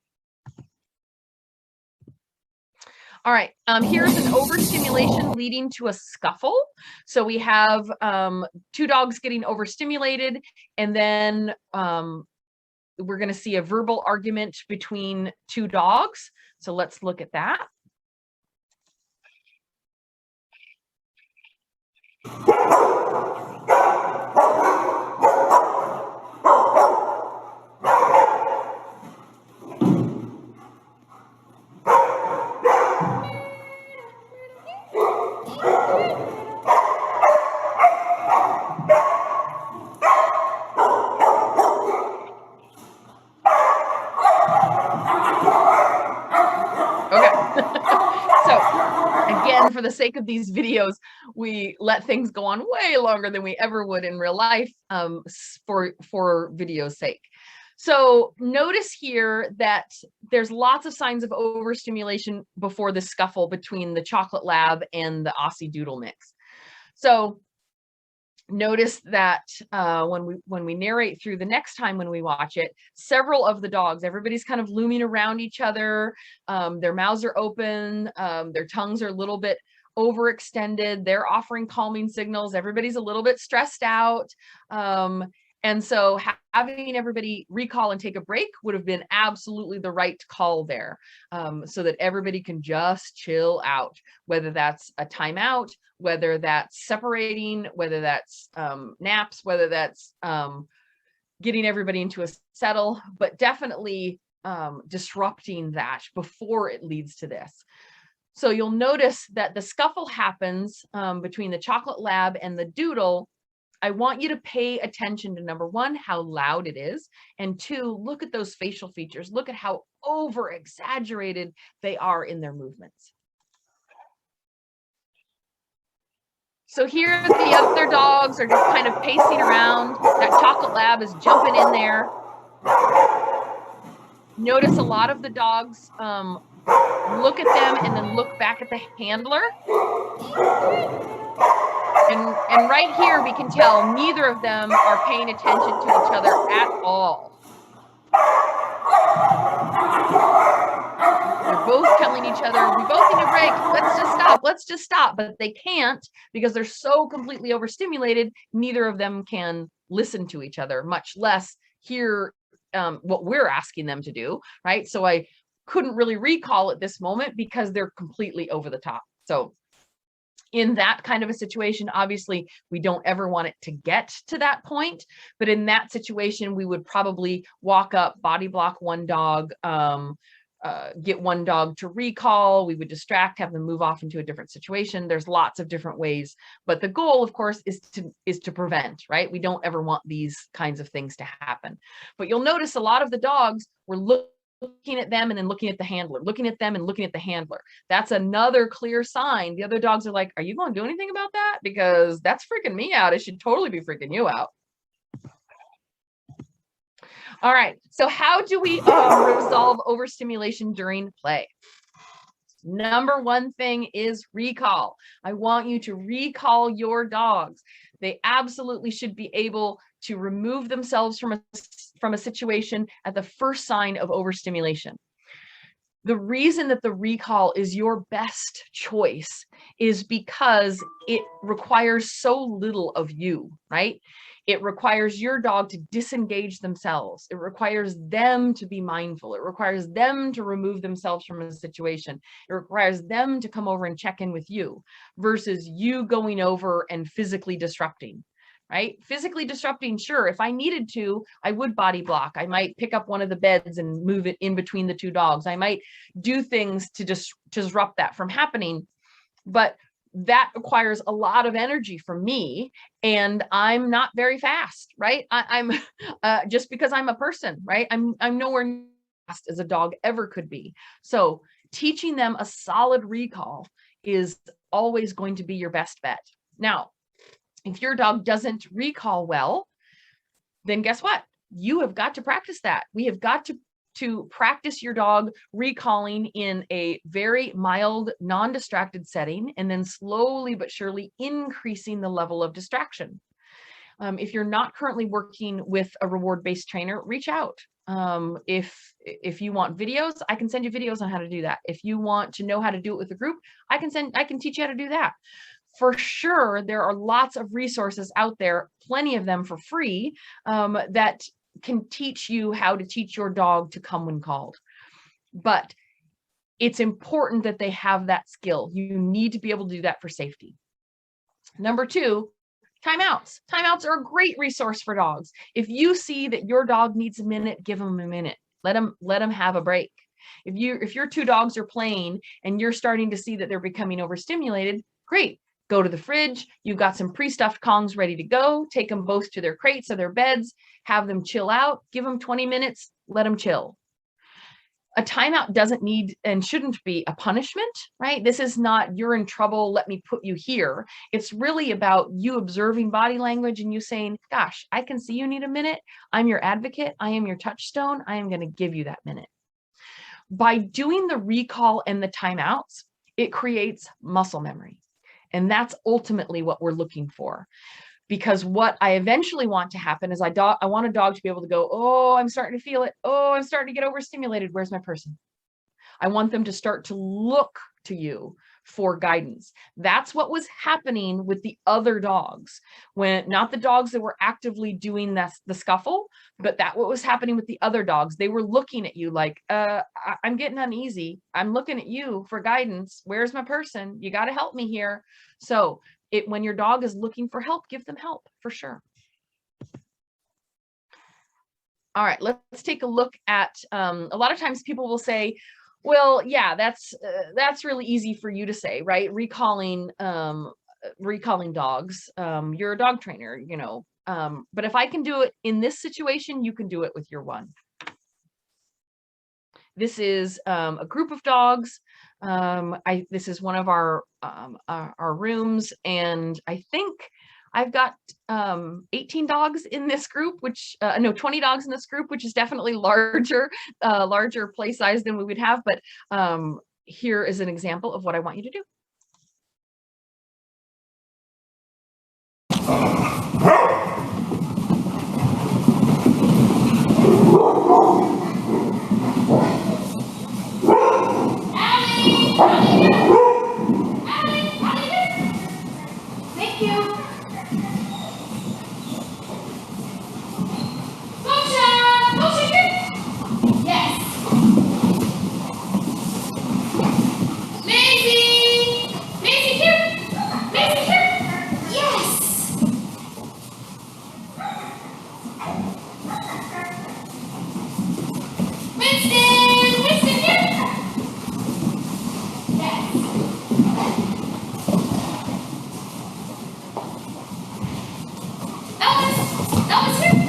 All right, here's an overstimulation leading to a scuffle. So we have two dogs getting overstimulated, and then we're going to see a verbal argument between two dogs. So let's look at that. Again, for the sake of these videos, we let things go on way longer than we ever would in real life for video's sake. So notice here that there's lots of signs of overstimulation before the scuffle between the chocolate lab and the Aussie Doodle mix. So notice that when we narrate through the next time when we watch it, several of the dogs, everybody's kind of looming around each other. Their mouths are open, their tongues are a little bit overextended. They're offering calming signals. Everybody's a little bit stressed out. And so having everybody recall and take a break would have been absolutely the right call there, so that everybody can just chill out, whether that's a timeout, whether that's separating, whether that's naps, whether that's getting everybody into a settle, but definitely disrupting that before it leads to this. So you'll notice that the scuffle happens between the chocolate lab and the doodle. I want you to pay attention to, number one, how loud it is, and two, look at those facial features. Look at how over exaggerated they are in their movements. So here the other dogs are just kind of pacing around. That chocolate lab is jumping in there. Notice a lot of the dogs look at them and then look back at the handler. And right here we can tell neither of them are paying attention to each other at all. They're both telling each other, we both need a break, let's just stop, but they can't because they're so completely overstimulated, neither of them can listen to each other, much less hear what we're asking them to do, right? So I couldn't really recall at this moment because they're completely over the top. So in that kind of a situation, obviously, we don't ever want it to get to that point. But in that situation, we would probably walk up, body block one dog, get one dog to recall. We would distract, have them move off into a different situation. There's lots of different ways. But the goal, of course, is to prevent, right? We don't ever want these kinds of things to happen. But you'll notice a lot of the dogs were looking at them and then looking at the handler, looking at them and looking at the handler. That's another clear sign. The other dogs are like, are you going to do anything about that? Because that's freaking me out. It should totally be freaking you out. All right. So how do we resolve overstimulation during play? Number one thing is recall. I want you to recall your dogs. They absolutely should be able to remove themselves from a situation at the first sign of overstimulation. The reason that the recall is your best choice is because it requires so little of you, right? It requires your dog to disengage themselves. It requires them to be mindful. It requires them to remove themselves from a situation. It requires them to come over and check in with you versus you going over and physically disrupting, right? Physically disrupting, sure, if I needed to, I would body block. I might pick up one of the beds and move it in between the two dogs. I might do things to just disrupt that from happening, but that requires a lot of energy from me, and I'm not very fast, right? I'm just because I'm a person, right? I'm nowhere near as fast as a dog ever could be. So teaching them a solid recall is always going to be your best bet. Now, if your dog doesn't recall well, then guess what? You have got to practice that. We have got to practice your dog recalling in a very mild, non-distracted setting, and then slowly but surely increasing the level of distraction. If you're not currently working with a reward-based trainer, reach out. If you want videos, I can send you videos on how to do that. If you want to know how to do it with a group, I can teach you how to do that. For sure, there are lots of resources out there, plenty of them for free, that can teach you how to teach your dog to come when called, but it's important that they have that skill. You need to be able to do that for safety. Number 2, timeouts. Timeouts are a great resource for dogs. If you see that your dog needs a minute, give them a minute. Let them have a break. If your 2 dogs are playing and you're starting to see that they're becoming overstimulated, great. Go to the fridge. You've got some pre-stuffed Kongs ready to go. Take them both to their crates or their beds. Have them chill out. Give them 20 minutes. Let them chill. A timeout doesn't need and shouldn't be a punishment, right? This is not, you're in trouble, let me put you here. It's really about you observing body language and you saying, gosh, I can see you need a minute. I'm your advocate. I am your touchstone. I am going to give you that minute. By doing the recall and the timeouts, it creates muscle memory. And that's ultimately what we're looking for. Because what I eventually want to happen is I want a dog to be able to go, oh, I'm starting to feel it. Oh, I'm starting to get overstimulated. Where's my person? I want them to start to look to you for guidance. That's what was happening with the other dogs, when not the dogs that were actively doing the scuffle, but what was happening with the other dogs. They were looking at you like, I'm getting uneasy. I'm looking at you for guidance. Where's my person? You got to help me here. So when your dog is looking for help, give them help for sure. All right, let's take a look at, a lot of times people will say, well, yeah, that's really easy for you to say, right? Recalling dogs. You're a dog trainer, you know. But if I can do it in this situation, you can do it with your one. This is a group of dogs. This is one of our rooms, and I think I've got 18 dogs in this group, which no, 20 dogs in this group, which is definitely larger play size than we would have. But here is an example of what I want you to do. Thank you. Yes. Maisie! Maisie here! Maisie here! Yes! Winston! Winston here! Yes. Elvis! Elvis here!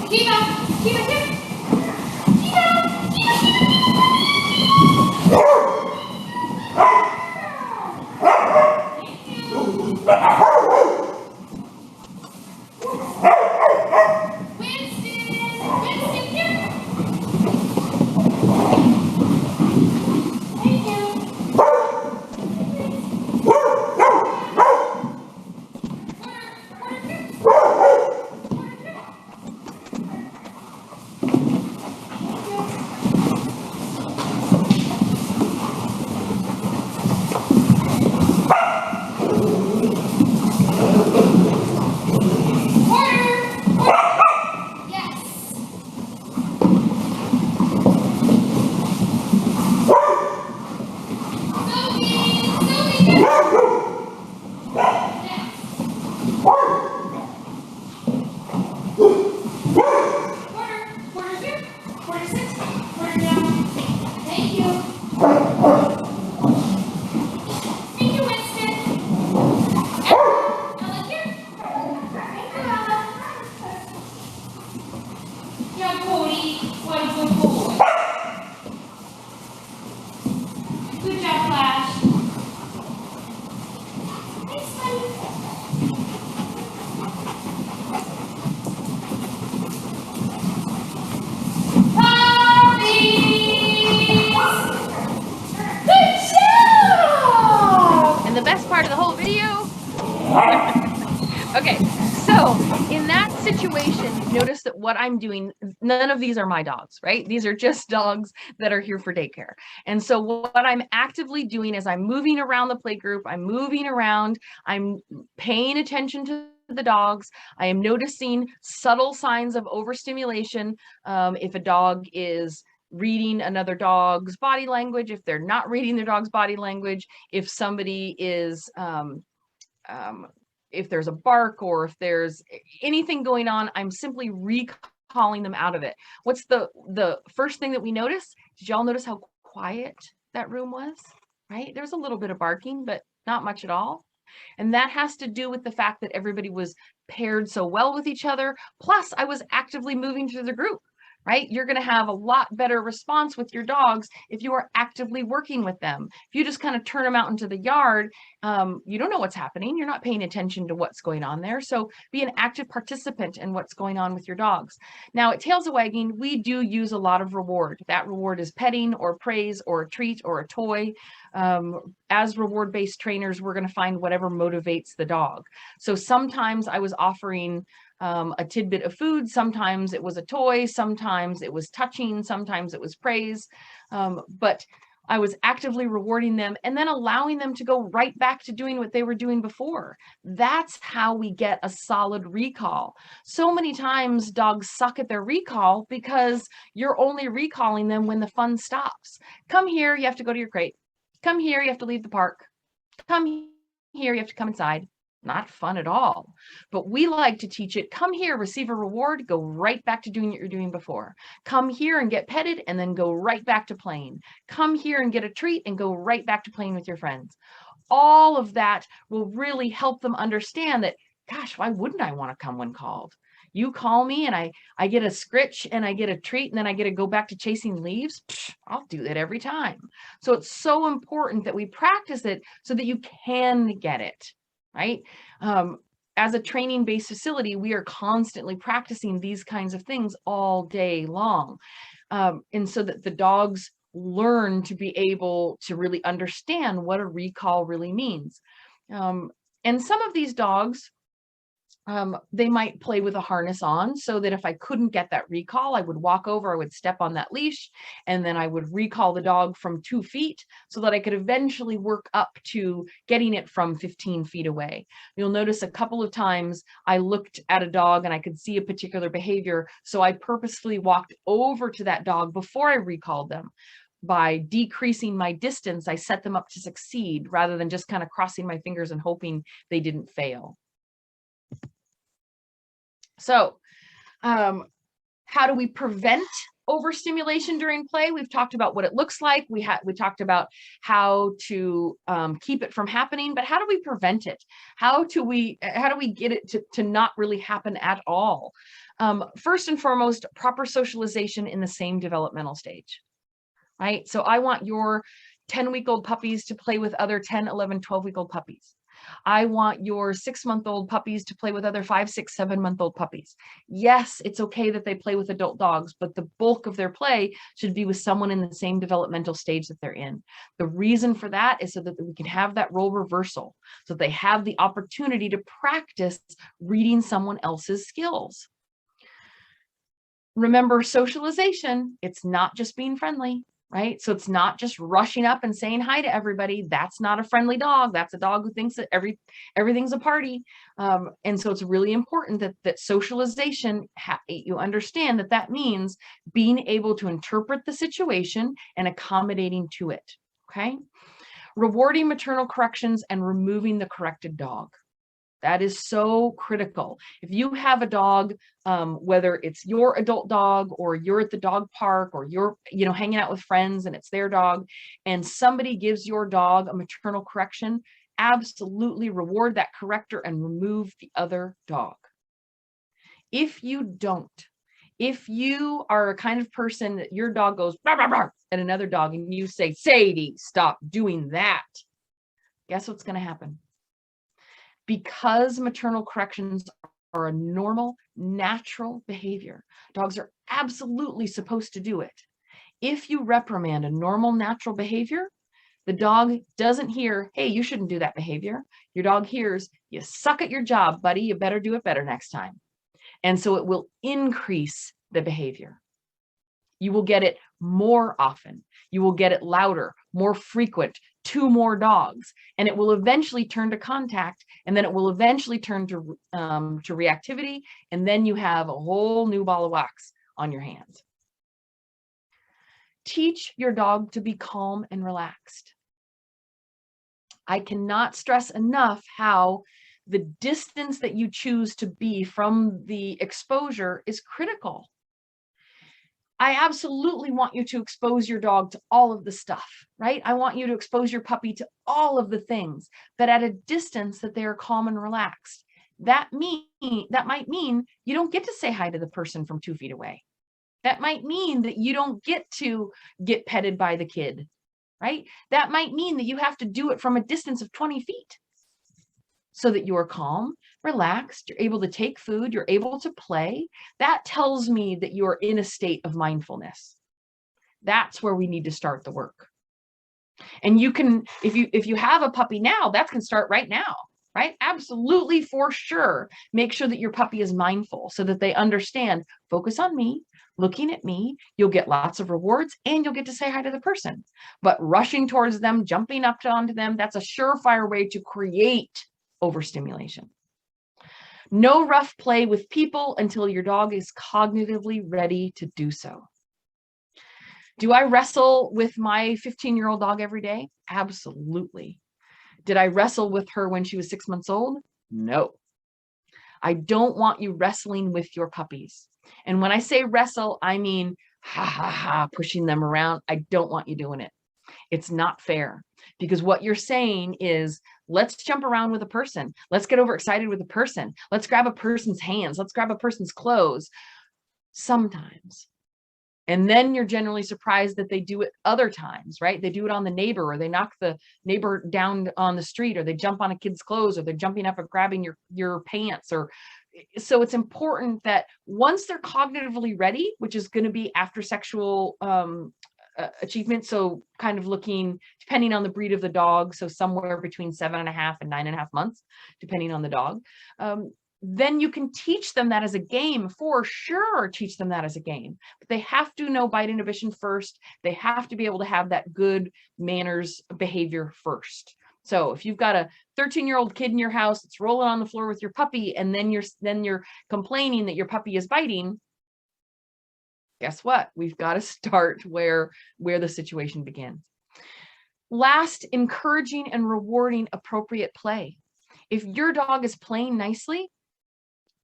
Kiva! Kiva here! Kiva! Winston here! Thank you! And the best part of the whole video. Okay, so in that situation, notice that what I'm doing, none of these are my dogs, right? These are just dogs that are here for daycare. And so what I'm actively doing is I'm moving around the play group, I'm moving around, I'm paying attention to the dogs. I am noticing subtle signs of overstimulation. If a dog is reading another dog's body language, if they're not reading their dog's body language, if somebody is if there's a bark or if there's anything going on, I'm simply recalling them out of it. What's the first thing that we notice? Did y'all notice how quiet that room was? Right? There's a little bit of barking, but not much at all. And that has to do with the fact that everybody was paired so well with each other. Plus, I was actively moving through the group. Right? You're going to have a lot better response with your dogs if you are actively working with them. If you just kind of turn them out into the yard, you don't know what's happening. You're not paying attention to what's going on there. So be an active participant in what's going on with your dogs. Now at Tails-A-Wagging, we do use a lot of reward. That reward is petting or praise or a treat or a toy. As reward-based trainers, we're going to find whatever motivates the dog. So sometimes I was offering a tidbit of food, sometimes it was a toy, sometimes it was touching, sometimes it was praise, but I was actively rewarding them and then allowing them to go right back to doing what they were doing before. That's how we get a solid recall. So many times dogs suck at their recall because you're only recalling them when the fun stops. Come here, you have to go to your crate. Come here, you have to leave the park. Come here, you have to come inside. Not fun at all. But we like to teach it, come here, receive a reward, go right back to doing what you're doing before. Come here and get petted and then go right back to playing. Come here and get a treat and go right back to playing with your friends. All of that will really help them understand that, gosh, why wouldn't I want to come when called? You call me and I get a scritch and I get a treat and then I get to go back to chasing leaves. Psh, I'll do that every time. So it's so important that we practice it so that you can get it. Right? As a training-based facility, we are constantly practicing these kinds of things all day long. And so that the dogs learn to be able to really understand what a recall really means. And some of these dogs, they might play with a harness on so that if I couldn't get that recall, I would walk over, I would step on that leash, and then I would recall the dog from 2 feet so that I could eventually work up to getting it from 15 feet away. You'll notice a couple of times I looked at a dog and I could see a particular behavior, so I purposefully walked over to that dog before I recalled them. By decreasing my distance, I set them up to succeed rather than just kind of crossing my fingers and hoping they didn't fail. So how do we prevent overstimulation during play? We've talked about what it looks like. We talked about how to keep it from happening, but how do we prevent it? How do we get it to not really happen at all? First and foremost, proper socialization in the same developmental stage, right? So I want your 10-week-old puppies to play with other 10, 11, 12-week-old puppies. I want your 6-month-old puppies to play with other 5, 6, 7-month-old puppies. Yes, it's okay that they play with adult dogs, but the bulk of their play should be with someone in the same developmental stage that they're in. The reason for that is so that we can have that role reversal, so that they have the opportunity to practice reading someone else's skills. Remember, socialization, it's not just being friendly. Right? So it's not just rushing up and saying hi to everybody. That's not a friendly dog. That's a dog who thinks that everything's a party. And so it's really important that socialization, you understand that means being able to interpret the situation and accommodating to it. Okay? Rewarding maternal corrections and removing the corrected dog. That is so critical. If you have a dog, whether it's your adult dog or you're at the dog park or you're hanging out with friends and it's their dog, and somebody gives your dog a maternal correction, absolutely reward that corrector and remove the other dog. If you don't, if you are a kind of person that your dog goes rah, rah, rah, at another dog and you say, Sadie, stop doing that, guess what's going to happen? Because maternal corrections are a normal, natural behavior, dogs are absolutely supposed to do it. If you reprimand a normal, natural behavior, the dog doesn't hear, hey, you shouldn't do that behavior. Your dog hears, you suck at your job, buddy. You better do it better next time. And so it will increase the behavior. You will get it more often. You will get it louder, more frequent, 2 more dogs, and it will eventually turn to contact, and then it will eventually turn to reactivity, and then you have a whole new ball of wax on your hands. Teach your dog to be calm and relaxed. I cannot stress enough how the distance that you choose to be from the exposure is critical. I absolutely want you to expose your dog to all of the stuff, right? I want you to expose your puppy to all of the things, but at a distance that they are calm and relaxed. That might mean you don't get to say hi to the person from 2 feet away. That might mean that you don't get to get petted by the kid, right? That might mean that you have to do it from a distance of 20 feet so that you're calm, relaxed, you're able to take food, you're able to play. That tells me that you're in a state of mindfulness. That's where we need to start the work. And you can, if you have a puppy now, that can start right now, right? Absolutely, for sure. Make sure that your puppy is mindful so that they understand, focus on me, looking at me, you'll get lots of rewards and you'll get to say hi to the person. But rushing towards them, jumping up onto them, that's a surefire way to create overstimulation. No rough play with people until your dog is cognitively ready to do so. Do I wrestle with my 15-year-old dog every day? Absolutely. Did I wrestle with her when she was 6 months old? No. I don't want you wrestling with your puppies. And when I say wrestle, I mean, pushing them around. I don't want you doing it. It's not fair, because what you're saying is, let's jump around with a person. Let's get overexcited with a person. Let's grab a person's hands. Let's grab a person's clothes. Sometimes. And then you're generally surprised that they do it other times, right? They do it on the neighbor, or they knock the neighbor down on the street, or they jump on a kid's clothes, or they're jumping up and grabbing your pants. Or so it's important that once they're cognitively ready, which is going to be after sexual achievement, so kind of looking, depending on the breed of the dog, so somewhere between 7.5 and 9.5 months, depending on the dog, then you can teach them that as a game, for sure. Teach them that as a game, but they have to know bite inhibition first. They have to be able to have that good manners behavior first. So if you've got a 13-year-old kid in your house that's rolling on the floor with your puppy, and then you're complaining that your puppy is biting, guess what? We've got to start where the situation begins. Last, encouraging and rewarding appropriate play. If your dog is playing nicely,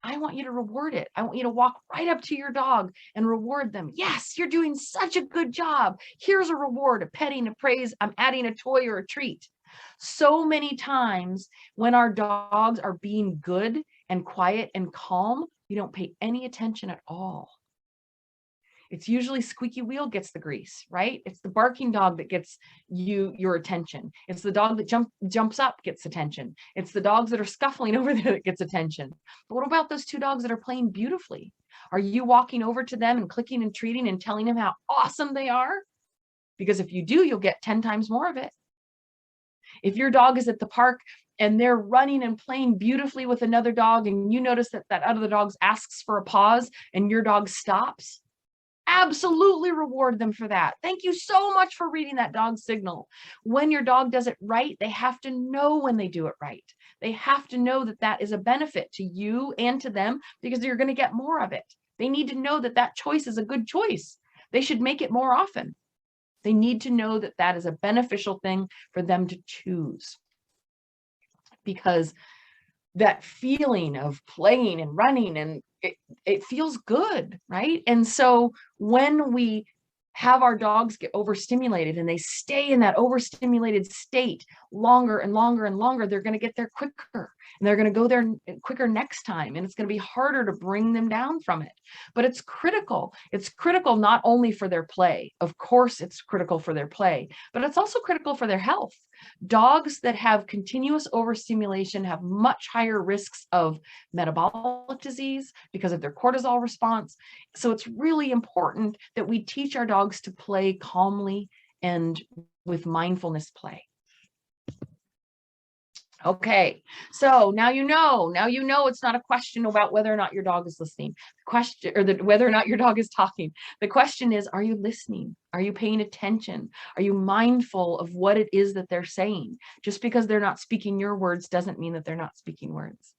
I want you to reward it. I want you to walk right up to your dog and reward them. Yes, you're doing such a good job. Here's a reward, a petting, a praise. I'm adding a toy or a treat. So many times when our dogs are being good and quiet and calm, we don't pay any attention at all. It's usually squeaky wheel gets the grease, right? It's the barking dog that gets your attention. It's the dog that jumps up gets attention. It's the dogs that are scuffling over there that gets attention. But what about those 2 dogs that are playing beautifully? Are you walking over to them and clicking and treating and telling them how awesome they are? Because if you do, you'll get 10 times more of it. If your dog is at the park and they're running and playing beautifully with another dog, and you notice that other dog asks for a pause and your dog stops, absolutely reward them for that. Thank you so much for reading that dog's signal. When your dog does it right, they have to know when they do it right. They have to know that that is a benefit to you and to them, because you're going to get more of it. They need to know that that choice is a good choice. They should make it more often. They need to know that that is a beneficial thing for them to choose, because that feeling of playing and running, and it feels good, right? And so when we have our dogs get overstimulated and they stay in that overstimulated state longer and longer and longer, they're going to get there quicker, and they're going to go there quicker next time, and it's going to be harder to bring them down from it. But it's critical. It's critical not only for their play. Of course, it's critical for their play, but it's also critical for their health. Dogs that have continuous overstimulation have much higher risks of metabolic disease because of their cortisol response. So it's really important that we teach our dogs to play calmly and with mindfulness play. Okay, so now you know it's not a question about whether or not your dog is listening. The question, or whether or not your dog is talking. The question is, are you listening? Are you paying attention? Are you mindful of what it is that they're saying? Just because they're not speaking your words doesn't mean that they're not speaking words.